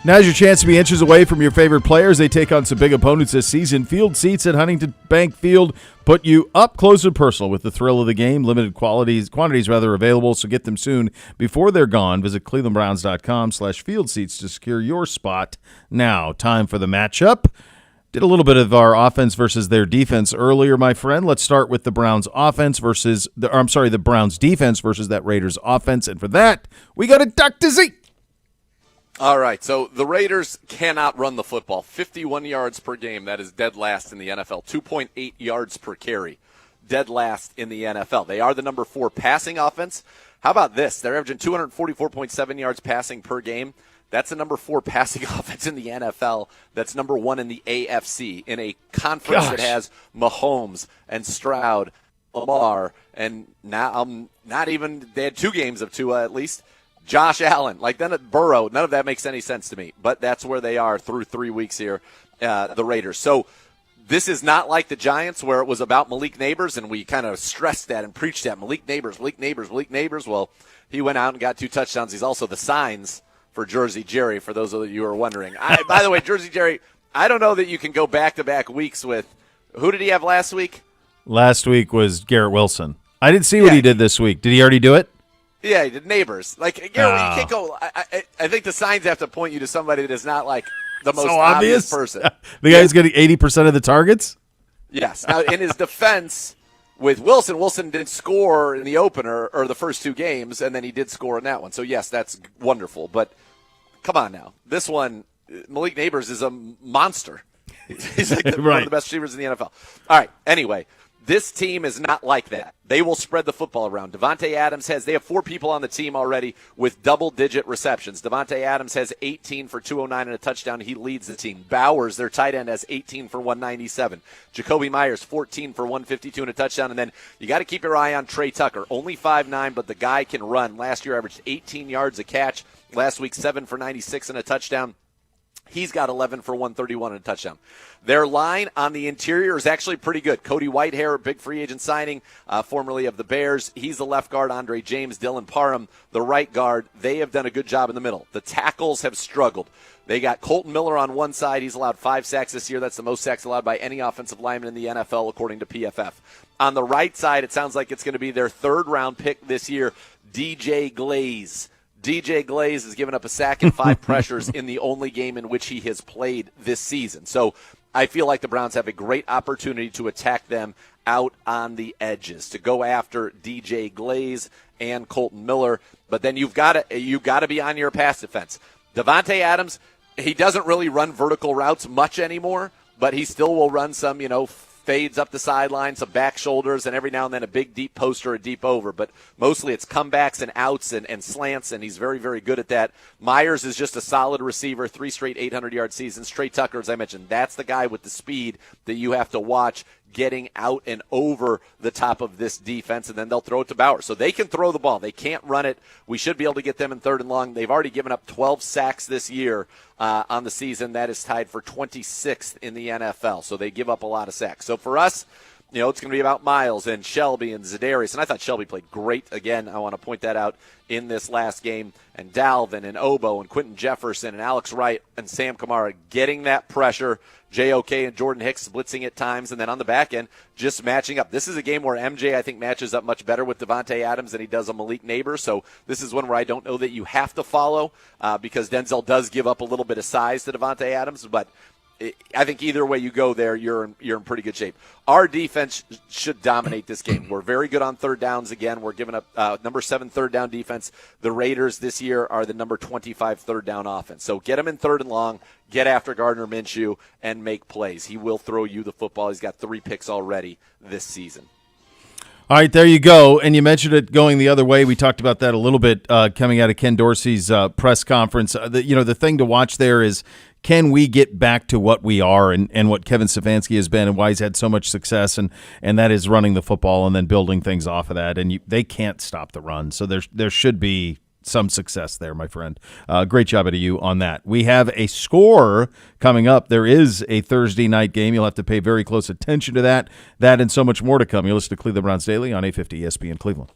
Now's your chance to be inches away from your favorite players. They take on some big opponents this season. Field seats at Huntington Bank Field put you up close and personal with the thrill of the game. Limited quantities available, so get them soon before they're gone. Visit clevelandbrowns.com/field seats to secure your spot now. Time for the matchup. Did a little bit of our offense versus their defense earlier, my friend. Let's start with the Browns the Browns defense versus that Raiders offense. And for that, we go to Dr. Z. All right, so the Raiders cannot run the football. 51 yards per game, that is dead last in the NFL. 2.8 yards per carry, dead last in the NFL. They are the number 4 passing offense. How about this? They're averaging 244.7 yards passing per game. That's the number 4 passing offense in the NFL. That's number 1 in the AFC, in a conference that has Mahomes and Stroud, Lamar, and now they had 2 games of Tua at least. Josh Allen, like then at Burrow, none of that makes any sense to me. But that's where they are through 3 weeks here, the Raiders. So this is not like the Giants where it was about Malik Neighbors, and we kind of stressed that and preached that. Malik Neighbors. Well, he went out and got 2 touchdowns. He's also the signs for Jersey Jerry, for those of you who are wondering. By the way, Jersey Jerry, I don't know that you can go back-to-back weeks with – who did he have last week? Last week was Garrett Wilson. I didn't see what he did this week. Did he already do it? Yeah, he did Neighbors. Like, Garrett, you can't go. I think the signs have to point you to somebody that is not like the most obvious person. The guy who's getting 80% of the targets? Yes. Now, in his defense, with Wilson didn't score in the opener or the first 2 games, and then he did score in that one. So, yes, that's wonderful. But come on now. This one, Malik Neighbors is a monster. He's like one of the best receivers in the NFL. All right, anyway. This team is not like that. They will spread the football around. Devontae Adams they have 4 people on the team already with double-digit receptions. Devontae Adams has 18 for 209 and a touchdown. He leads the team. Bowers, their tight end, has 18 for 197. Jacoby Myers, 14 for 152 and a touchdown. And then you got to keep your eye on Trey Tucker. Only 5'9", but the guy can run. Last year averaged 18 yards a catch. Last week, 7 for 96 and a touchdown. He's got 11 for 131 and a touchdown. Their line on the interior is actually pretty good. Cody Whitehair, big free agent signing, formerly of the Bears. He's the left guard. Andre James, Dylan Parham, the right guard. They have done a good job in the middle. The tackles have struggled. They got Colton Miller on one side. He's allowed 5 sacks this year. That's the most sacks allowed by any offensive lineman in the NFL, according to PFF. On the right side, it sounds like it's going to be their 3rd-round pick this year, DJ Glaze. DJ Glaze has given up a sack and 5 pressures in the only game in which he has played this season. So I feel like the Browns have a great opportunity to attack them out on the edges, to go after DJ Glaze and Colton Miller. But then you've got to be on your pass defense. Devontae Adams, he doesn't really run vertical routes much anymore, but he still will run some, fades up the sideline, some back shoulders, and every now and then a big deep post or a deep over. But mostly it's comebacks and outs and slants, and he's very, very good at that. Myers is just a solid receiver, 3 straight 800-yard seasons. Trey Tucker, as I mentioned, that's the guy with the speed that you have to watch getting out and over the top of this defense, and then they'll throw it to Bowers. So they can throw the ball. They can't run it. We should be able to get them in 3rd and long. They've already given up 12 sacks this year on the season. That is tied for 26th in the NFL. So they give up a lot of sacks. So for us, it's going to be about Miles and Shelby and Za'Darius. And I thought Shelby played great again. I want to point that out in this last game. And Dalvin and Obo and Quentin Jefferson and Alex Wright and Sam Kamara getting that pressure. JOK and Jordan Hicks blitzing at times, and then on the back end, just matching up. This is a game where MJ, I think, matches up much better with Devontae Adams than he does a Malik Neighbors. So this is one where I don't know that you have to follow because Denzel does give up a little bit of size to Devontae Adams, but I think either way you go there, you're in pretty good shape. Our defense should dominate this game. We're very good on 3rd downs again. We're giving up number 7 3rd down defense. The Raiders this year are the number 25 3rd down offense. So get them in 3rd and long, get after Gardner Minshew, and make plays. He will throw you the football. He's got 3 picks already this season. All right, there you go. And you mentioned it going the other way. We talked about that a little bit coming out of Ken Dorsey's press conference. The thing to watch there is, can we get back to what we are and what Kevin Stefanski has been and why he's had so much success, and that is running the football and then building things off of that. And they can't stop the run. So there should be some success there, my friend. Great job out of you on that. We have a score coming up. There is a Thursday night game. You'll have to pay very close attention to that and so much more to come. You'll listen to Cleveland Browns Daily on 850 ESPN Cleveland.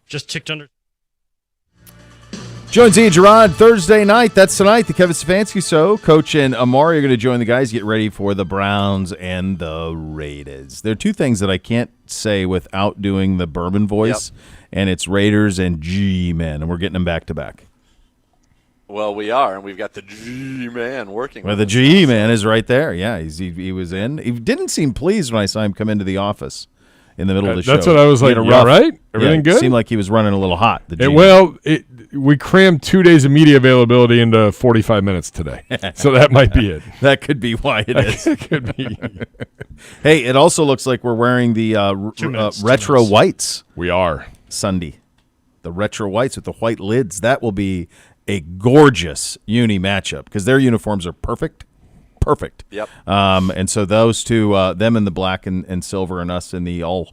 Just ticked under. Join Z and Gerard Thursday night. That's tonight, the Kevin Stefanski Show. Coach and Amari are going to join the guys, get ready for the Browns and the Raiders. There are two things that I can't say without doing the bourbon voice, and it's Raiders and G-Men, and we're getting them back-to-back. Well, we are, and we've got the G-Man working. Well, the G-Man is right there. Yeah, he was in. He didn't seem pleased when I saw him come into the office in the middle of the show. That's what I was like, you all right? Everything good? It seemed like he was running a little hot. We crammed 2 days of media availability into 45 minutes today. So that might be it. That could be why it is. It could be. Hey, it also looks like we're wearing the retro whites. We are. Sunday. The retro whites with the white lids. That will be a gorgeous uni matchup because their uniforms are perfect. Yep. And so those two, them in the black and silver and us in the all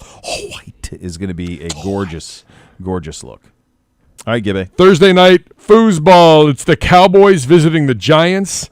white is going to be a gorgeous look. All right, Gibby. Thursday night, foosball. It's the Cowboys visiting the Giants.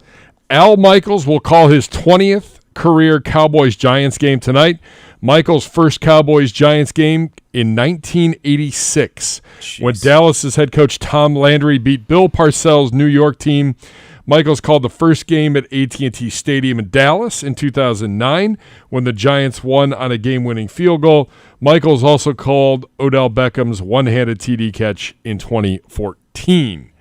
Al Michaels will call his 20th career Cowboys-Giants game tonight. Michaels' first Cowboys-Giants game in 1986 when Dallas's head coach Tom Landry beat Bill Parcells' New York team. Michaels called the first game at AT&T Stadium in Dallas in 2009 when the Giants won on a game-winning field goal. Michaels also called Odell Beckham's one-handed TD catch in 2014.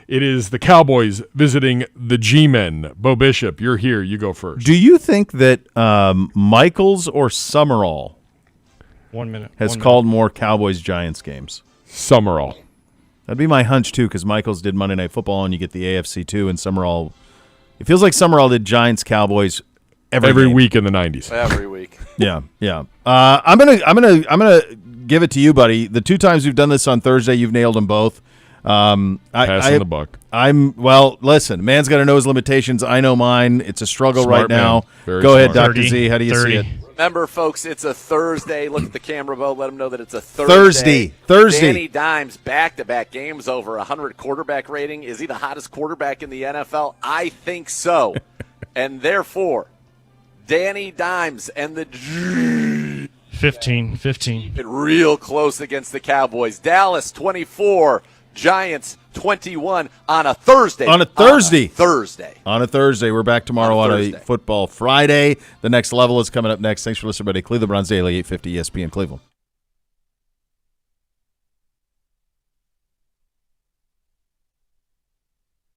It is the Cowboys visiting the G-Men. Bo Bishop, you're here. You go first. Do you think that Michaels or Summerall 1 minute has called more Cowboys-Giants games? Summerall. That'd be my hunch, too, because Michaels did Monday Night Football, and you get the AFC, too, and Summerall. It feels like Summerall did Giants-Cowboys every week in the 90s. Every week. Yeah. I'm gonna give it to you, buddy. The 2 times we've done this on Thursday, you've nailed them both. Passing the buck. Listen, man's got to know his limitations. I know mine. It's a struggle Smart right now. man. Go ahead, smart. Dr. Z. How do you see it? Remember, folks, it's a Thursday. Look at the camera, Bo. Let them know that it's a Thursday. Thursday. Danny Dimes, back-to-back games over 100 quarterback rating. Is he the hottest quarterback in the NFL? I think so. And therefore, Danny Dimes and the 15. Real close against the Cowboys. Dallas 24, Giants 21 on a Thursday. On a Thursday. We're back tomorrow on a Football Friday. The next level is coming up next. Thanks for listening, everybody. Cleveland Browns Daily, 850 ESPN Cleveland.